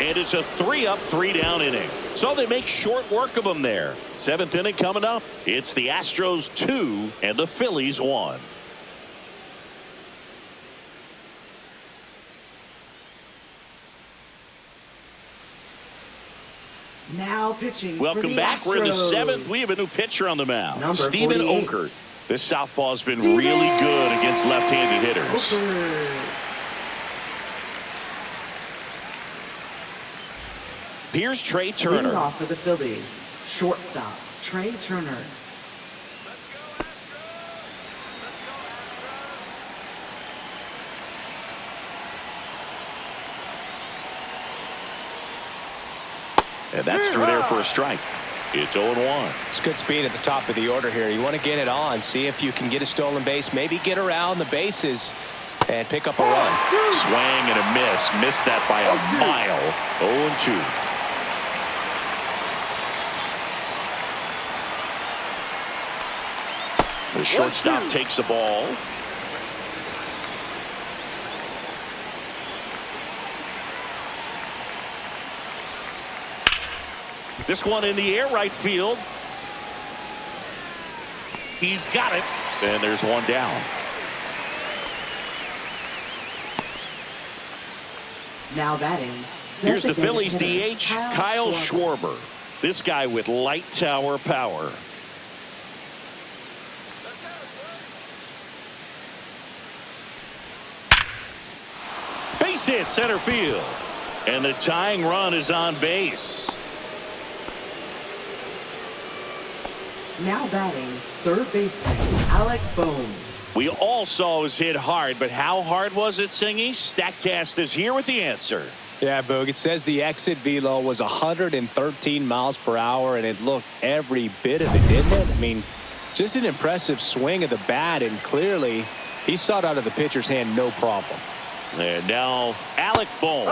And it's a 3-up, 3-down inning. So they make short work of him there. 7th inning coming up. It's the Astros 2 and the Phillies 1. Now pitching. Welcome back. We're in the 7th. We have a new pitcher on the mound. Number Stephen 48. Okert. This southpaw's been really good against left-handed hitters. Here's Trey Turner. Leading off for the Phillies. Shortstop. Trey Turner. And that's through there for a strike. It's 0-1. It's good speed at the top of the order here. You want to get it on, see if you can get a stolen base, maybe get around the bases and pick up a run. Swing and a miss. Missed that by a mile. 0-2. The shortstop takes the ball. This one in the air, right field. He's got it. And there's one down. Now batting. Here's the Phillies Designated DH, hitter, Kyle Schwarber. This guy with light tower power. Base hit center field. And the tying run is on base. Now batting. Third baseman. Alec Bohm. We all saw it was hit hard, but how hard was it, Singy? Statcast is here with the answer. Yeah, Boog, it says the exit velo was 113 miles per hour, and it looked every bit of it, didn't it? I mean, just an impressive swing of the bat, and clearly he saw it out of the pitcher's hand no problem. And now Alec Bohm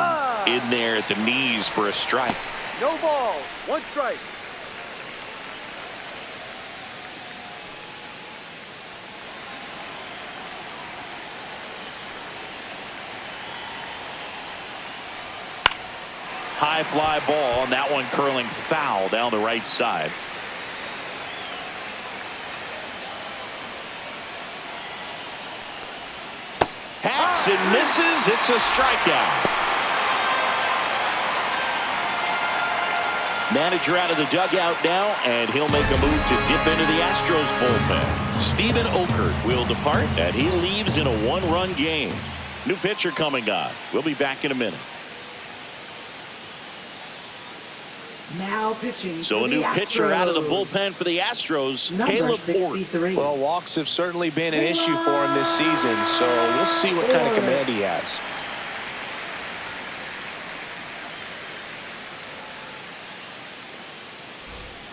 in there at the knees for a strike. No ball, 1 strike. High fly ball, and that one curling foul down the right side. Hacks and misses. It's a strikeout. Manager out of the dugout now, and he'll make a move to dip into the Astros bullpen. Stephen Okert will depart, and he leaves in a 1-run game. New pitcher coming on. We'll be back in a minute. Now pitching. So for a new the pitcher out of the Astros. bullpen for the Astros, Number Caleb Ort. 63. Well, walks have certainly been an issue for him this season, so we'll see what kind of command he has.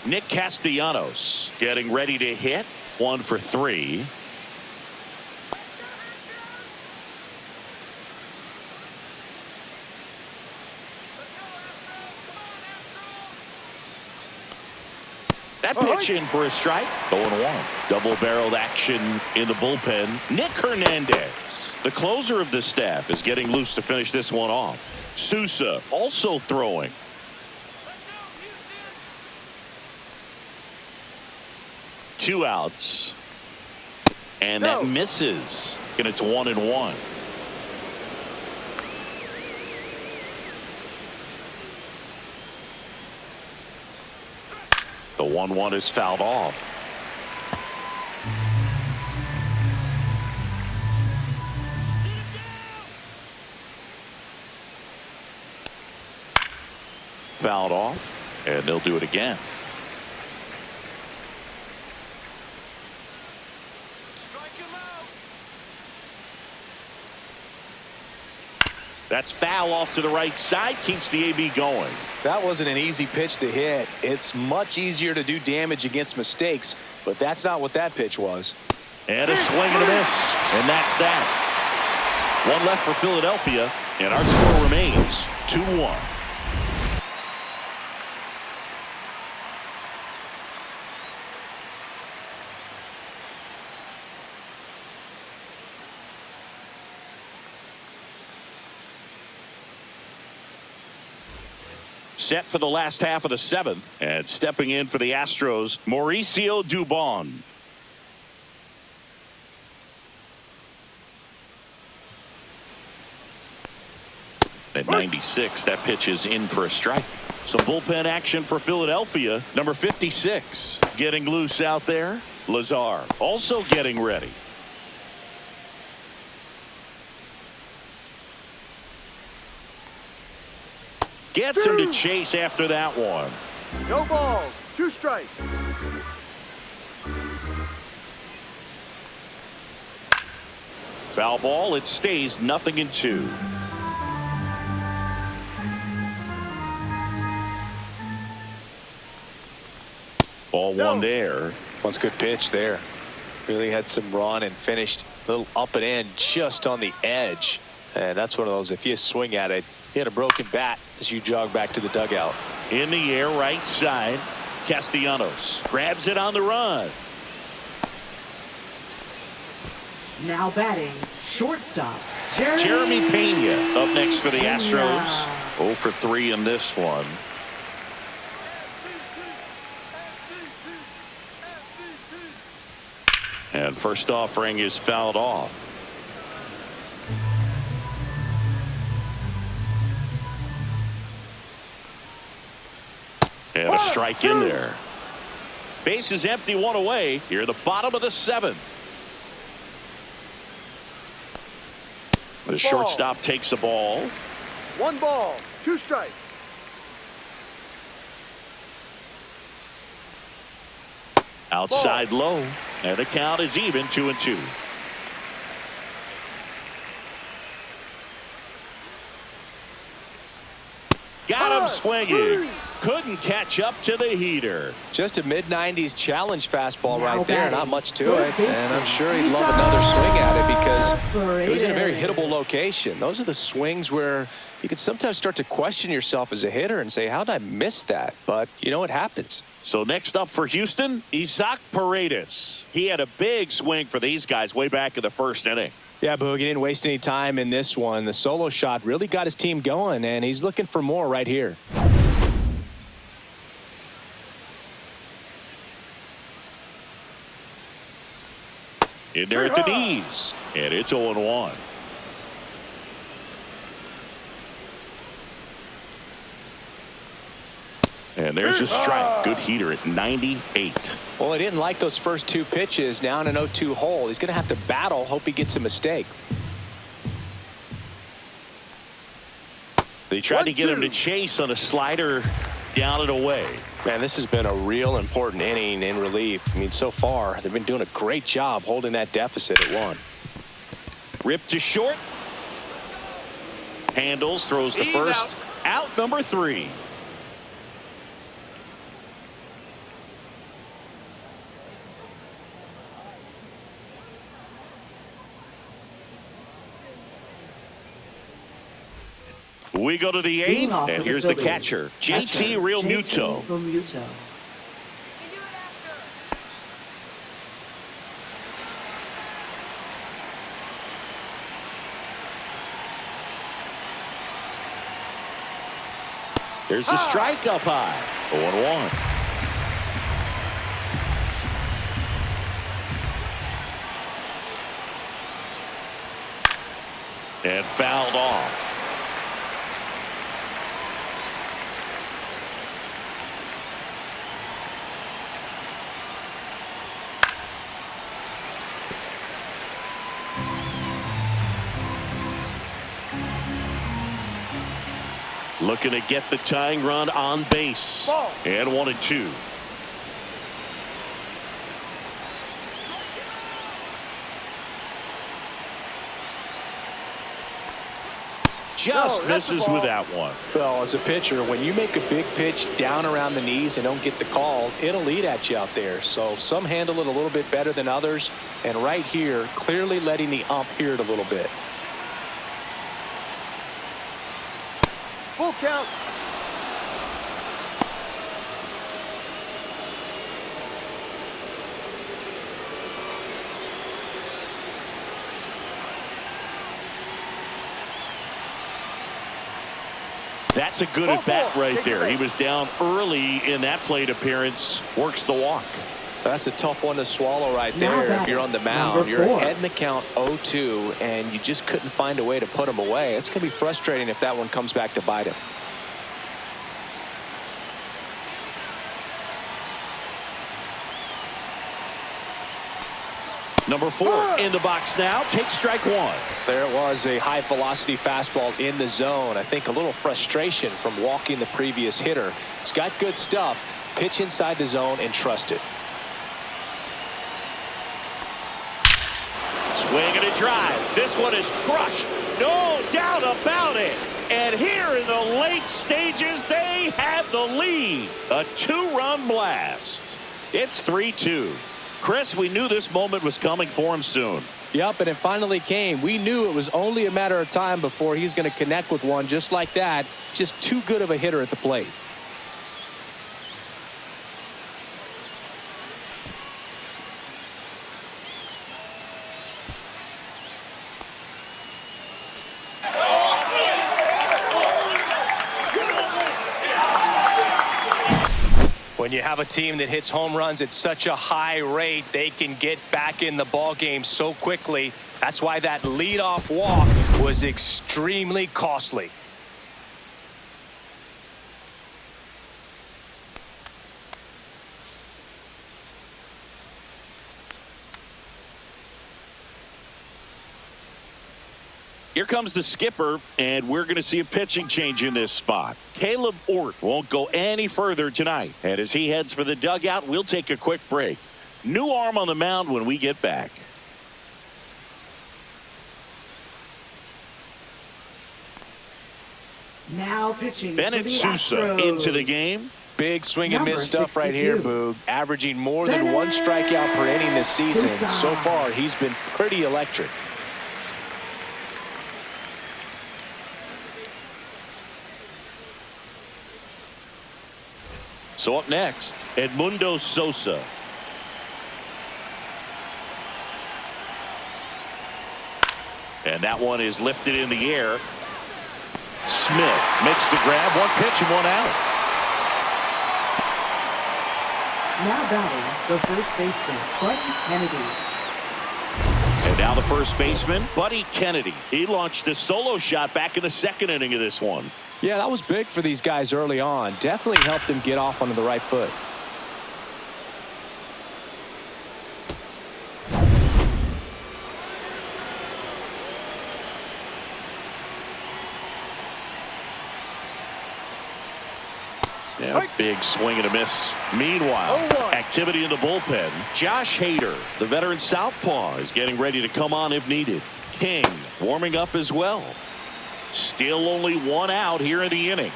Nick Castellanos getting ready to hit. 1 for 3. That pitch in for a strike. 0-1. Double-barreled action in the bullpen. Nick Hernandez, the closer of the staff, is getting loose to finish this one off. Sousa also throwing. Two outs. And that misses. And it's 1-1. The 1-1 is fouled off. Fouled off, and they'll do it again. That's foul off to the right side, keeps the AB going. That wasn't an easy pitch to hit. It's much easier to do damage against mistakes, but that's not what that pitch was. And a swing and a miss, and that's that. One left for Philadelphia, and our score remains 2-1. Set for the last half of the seventh, and stepping in for the Astros, Mauricio Dubon. At 96, that pitch is in for a strike. Some bullpen action for Philadelphia. Number 56 getting loose out there. Lazar also getting ready. Gets him to chase after that one. No balls. 2 strikes. Foul ball. It stays 0-2. Ball one there. That's a good pitch there. Really had some run and finished a little up and in just on the edge. And that's one of those, if you swing at it, you had a broken bat as you jog back to the dugout. In the air, right side. Castellanos grabs it on the run. Now batting, shortstop, Jeremy Pena up next for the Astros. 0 for 3 in this one. And first offering is fouled off. And a strike in there. Base is empty, 1 away. Here at the bottom of the 7th. The shortstop takes the ball. 1 ball. 2 strikes. Outside low. And the count is even, 2-2. Got him swinging. Couldn't catch up to the heater. Just a mid-90s challenge fastball Now right there. batting, Not much to third it. And I'm sure he'd love another swing at it because it was in a very hittable location. Those are the swings where you can sometimes start to question yourself as a hitter and say, how did I miss that? But, you know, it happens. So next up for Houston, Isaac Paredes. He had a big swing for these guys way back in the first inning. Yeah, Boog, he didn't waste any time in this one. The solo shot really got his team going, and he's looking for more right here. In there at the knees, and it's 0-1. And there's a strike. Good heater at 98. Well, he didn't like those first 2 pitches. Now in an 0-2 hole. He's going to have to battle. Hope he gets a mistake. They tried to get him to chase on a slider down and away. Man, this has been a real important inning in relief. I mean, so far, they've been doing a great job holding that deficit at 1. Ripped to short. Handles, throws the first. Out number 3. We go to the 8th, and here's the catcher, JT Realmuto. There's the strike up high. 0-1. And fouled off. Looking to get the tying run on base. Ball. And 1-2. Just No, that's the misses ball. with that one. Well, as a pitcher, when you make a big pitch down around the knees and don't get the call, it'll eat at you out there. So some handle it a little bit better than others. And right here, clearly letting the ump hear it a little bit. Full count. That's a good Ball at bat four. right Take there. the He base. was down early in that plate appearance. Works the walk. That's a tough one to swallow right Now there. If batting, you're on the mound, number you're 4. ahead in the count 0-2, and you just couldn't find a way to put him away. It's going to be frustrating if that one comes back to bite him. Number 4 in the box now. Takes strike 1. There it was, a high velocity fastball in the zone. I think a little frustration from walking the previous hitter. He's got good stuff. Pitch inside the zone and trust it. Swing and a drive. This one is crushed. No doubt about it. And here in the late stages, they have the lead. A 2-run blast. It's 3-2. Chris, we knew this moment was coming for him soon. Yep, and it finally came. We knew it was only a matter of time before he's going to connect with one just like that. Just too good of a hitter at the plate. When you have a team that hits home runs at such a high rate, they can get back in the ball game so quickly. That's why that leadoff walk was extremely costly. Here comes the skipper, and we're going to see a pitching change in this spot. Caleb Ort won't go any further tonight. And as he heads for the dugout, we'll take a quick break. New arm on the mound when we get back. Now pitching Bennett for the Sousa Astros. into the game. Big swing and Number miss stuff right here, 62. Boog. Averaging more than one strikeout per inning this season. Sousa. So far, he's been pretty electric. So up next, Edmundo Sosa. And that one is lifted in the air. Smith makes the grab. One pitch and one out. Now batting the first baseman, Buddy Kennedy. And now the first baseman, Buddy Kennedy. He launched a solo shot back in the second inning of this one. Yeah, that was big for these guys early on. Definitely helped them get off onto the right foot. Yeah, big swing and a miss. Meanwhile, 0-1. activity in the bullpen. Josh Hader, the veteran southpaw, is getting ready to come on if needed. King warming up as well. Still only one out here in the inning.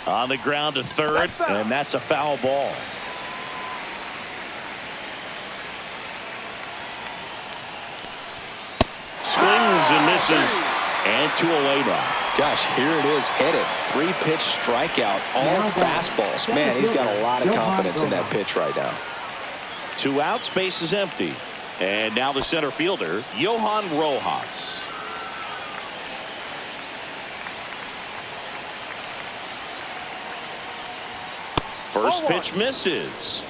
On the ground to third, That's foul. and that's a foul ball. Swings and misses, and 2 away now. Gosh, here it is, headed. 3-pitch strikeout, all Now fastballs. Man, he's got a lot of confidence in that pitch right now. 2 outs, base is empty. And now the center fielder, Johan Rojas. First pitch misses.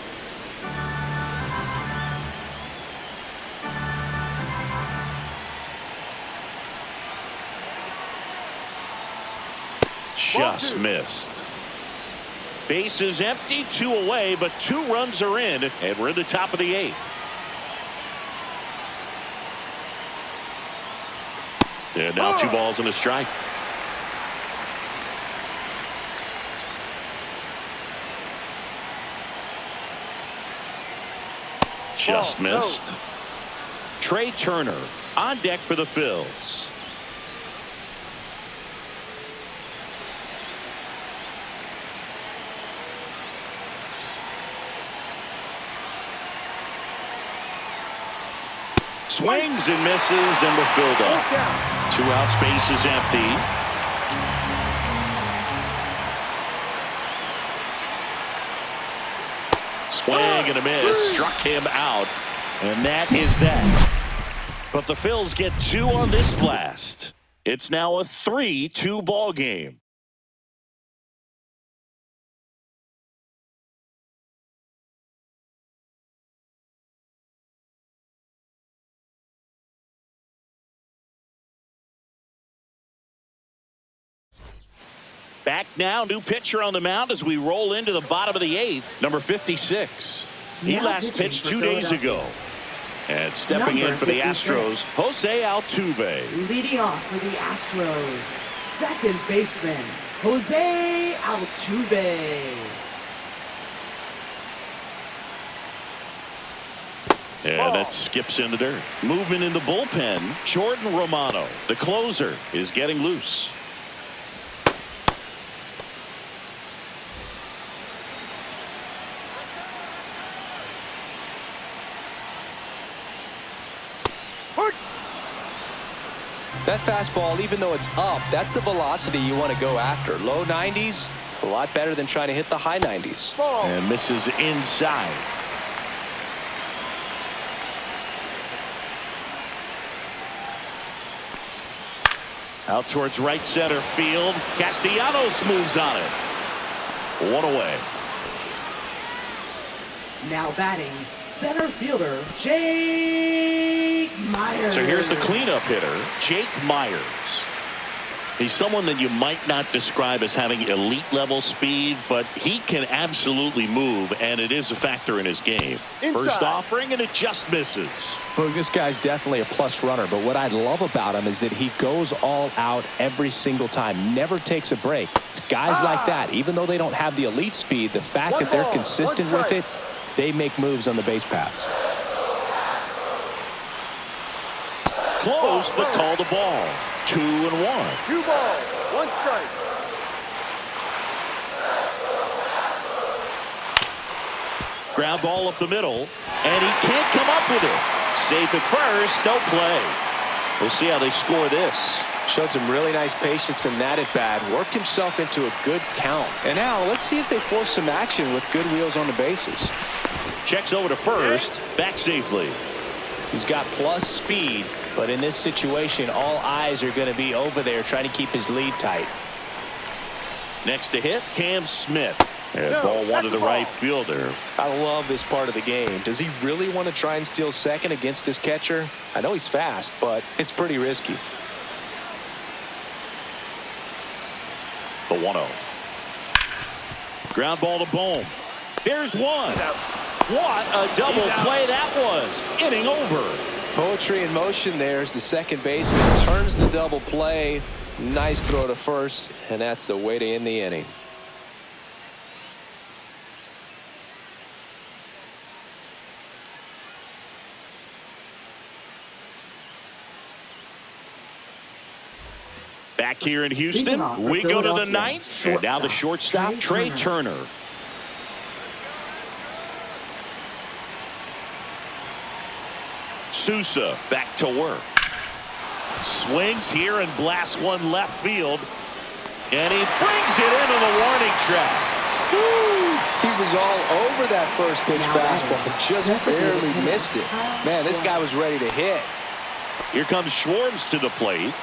Just missed. Base is empty, 2 away, but 2 runs are in, and we're in the top of the 8th. And now 2 balls and a strike. Just missed. Trey Turner on deck for the Phillies. Swings and misses, and we're filled up. 2 outs, base is empty. Swing and a miss, struck him out, and that is that. But the Phils get 2 on this blast. It's now a 3-2 ball game. Back now, new pitcher on the mound as we roll into the bottom of the 8th, number 56. He Now last pitched 2 days ago. And stepping in for the Astros, Jose Altuve. Leading off for the Astros, second baseman, Jose Altuve. And that skips in the dirt. Movement in the bullpen. Jordan Romano, the closer, is getting loose. That fastball, even though it's up, that's the velocity you want to go after. Low 90s, a lot better than trying to hit the high 90s. And misses inside. Out towards right center field. Castellanos moves on it. 1 away. Now batting, center fielder, Jake Myers. So here's the cleanup hitter, Jake Myers. He's someone that you might not describe as having elite level speed, but he can absolutely move, and it is a factor in his game. First offering, and it just misses. Well, this guy's definitely a plus runner, but what I love about him is that he goes all out every single time, never takes a break. It's guys like that, even though they don't have the elite speed, the fact that they're consistent with it, they make moves on the base paths. Close, but called a ball. 2-1. 2 balls, 1 strike. Ground ball up the middle, and he can't come up with it. Safe at first, no play. We'll see how they score this. Showed some really nice patience in that at bat. Worked himself into a good count. And now let's see if they force some action with good wheels on the bases. Checks over to first, back safely. He's got plus speed, but in this situation, all eyes are going to be over there trying to keep his lead tight. Next to hit, Cam Smith. And ball 1 to the right fielder. I love this part of the game. Does he really want to try and steal second against this catcher? I know he's fast, but it's pretty risky. The 1-0. Ground ball to Bohm. There's one. What a double play that was. Inning over. Poetry in motion there as the second baseman turns the double play. Nice throw to first, and that's the way to end the inning. Back here in Houston, we go to the 9th, and now the shortstop, Trey Turner. Sousa back to work. Swings here and blasts one left field, and he brings it into the warning track. Woo! He was all over that first pitch fastball, just barely missed it. Man, this guy was ready to hit. Here comes Schwartz to the plate.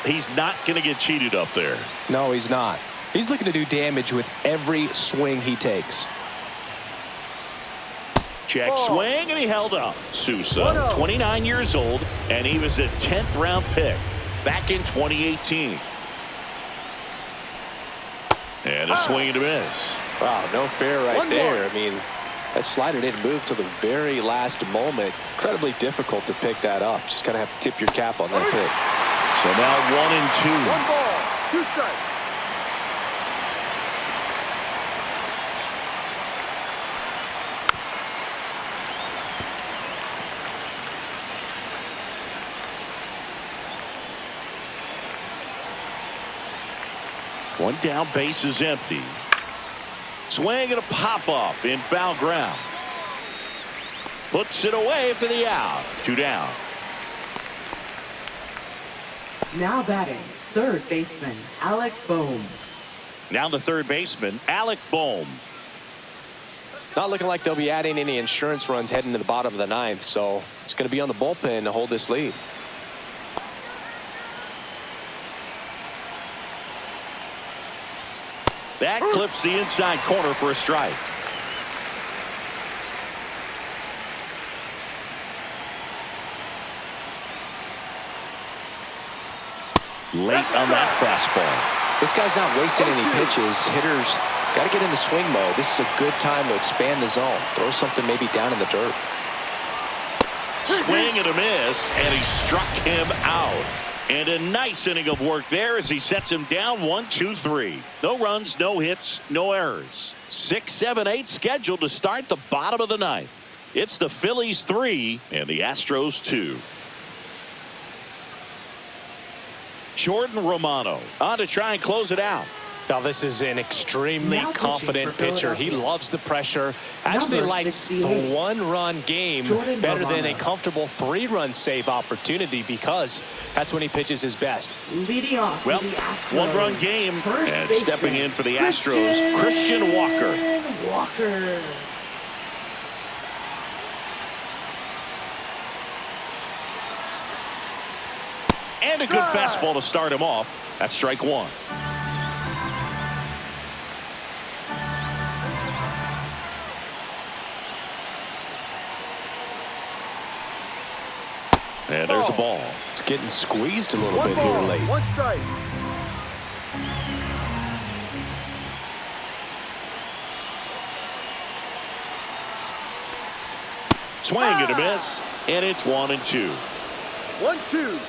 He's not going to get cheated up there. No, he's not. He's looking to do damage with every swing he takes. Check swing, and he held up. Sousa, 29 years old, and he was a 10th round pick back in 2018. And a swing and a miss. Wow, no fair right there. I mean, that slider didn't move till the very last moment. Incredibly difficult to pick that up. Just kind of have to tip your cap on that pick. So now 1-2. 1 ball, 2 strikes. One down, base is empty. Swing and a pop-up in foul ground. Puts it away for the out. 2 down. Now batting, third baseman, Alec Bohm. Now the third baseman, Alec Bohm. Not looking like they'll be adding any insurance runs heading to the bottom of the ninth, so it's going to be on the bullpen to hold this lead. That clips the inside corner for a strike. Late on that fastball. This guy's not wasting any pitches. Hitters got to get into swing mode. This is a good time to expand the zone. Throw something maybe down in the dirt. Swing and a miss, and he struck him out. And a nice inning of work there as he sets him down 1-2-3. No runs, no hits, no errors. 6, 7, 8 scheduled to start the bottom of the ninth. It's the Phillies 3 and the Astros 2. Jordan Romano on to try and close it out. Now this is an extremely Now pitching confident for pitcher. He Philadelphia. loves the pressure. Actually Number likes 68, the one-run game Jordan better than a Romano. comfortable 3-run save opportunity because that's when he pitches his best. Leading off Well, for the Astros. 1-run game, First and baseman, stepping in for the Astros, Christian Walker. Walker. And a good fastball to start him off. That's strike 1. And there's a ball. It's getting squeezed a little 1 bit here ball, late. 1 strike. Swing and a miss, and it's 1-2. 1-2.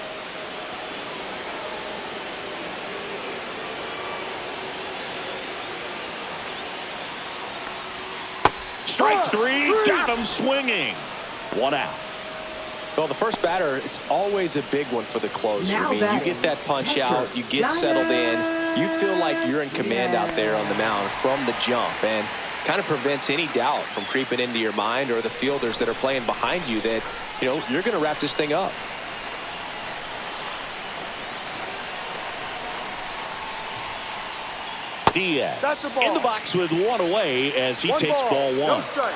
Strike 3, got him swinging. 1 out. Well, the first batter, it's always a big one for the closer. Now I mean, you get that punch catcher, out, you get settled in, you feel like you're in command out there on the mound from the jump, and kind of prevents any doubt from creeping into your mind or the fielders that are playing behind you that, you know, you're going to wrap this thing up. Diaz That's the ball. in the box with 1 away as he 1 takes ball 1. No strike.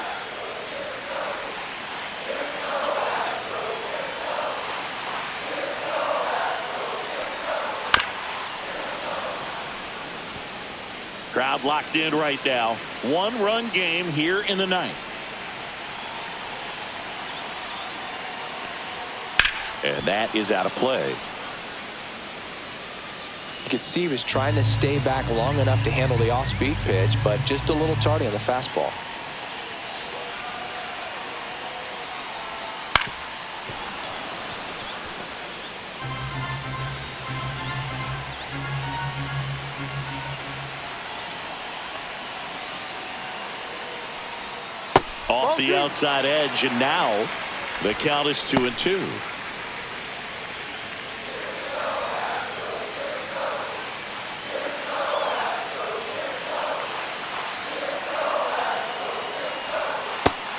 Crowd locked in right now. 1-run game here in the ninth. And that is out of play. You could see he was trying to stay back long enough to handle the off-speed pitch, but just a little tardy on the fastball. Off the outside edge, and now the count is 2-2.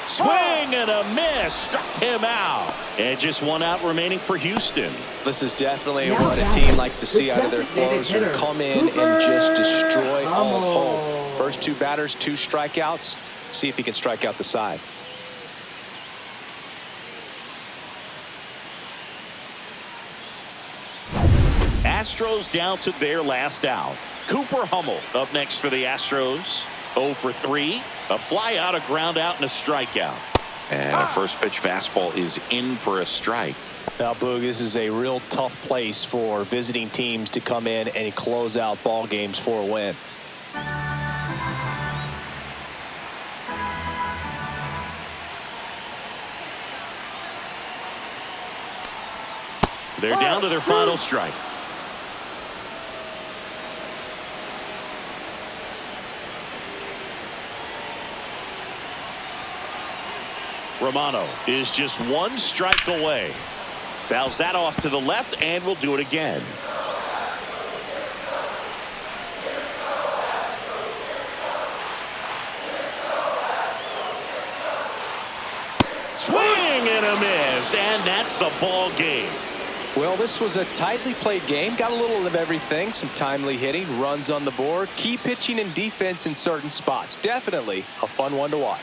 Swing and a miss, struck him out. And just 1 out remaining for Houston. This is definitely Now what a batting, team likes to the see out of their designated closer. hitter, Come in Cooper and just destroy all Hummel. hope. First 2 batters, 2 strikeouts. See if he can strike out the side. Astros down to their last out. Cooper Hummel up next for the Astros. 0 for 3. A fly out, a ground out, and a strikeout. And a first pitch fastball is in for a strike. Now, Boog, this is a real tough place for visiting teams to come in and close out ball games for a win. They're down to their final strike. Romano is just one strike away. Fouls that off to the left and will do it again. Swing and a miss, and that's the ball game. Well, this was a tightly played game. Got a little of everything. Some timely hitting, runs on the board, key pitching and defense in certain spots. Definitely a fun one to watch.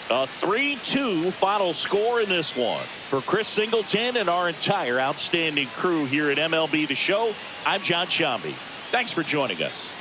A 3-2 final score in this one. For Chris Singleton and our entire outstanding crew here at MLB The Show, I'm John Shambi. Thanks for joining us.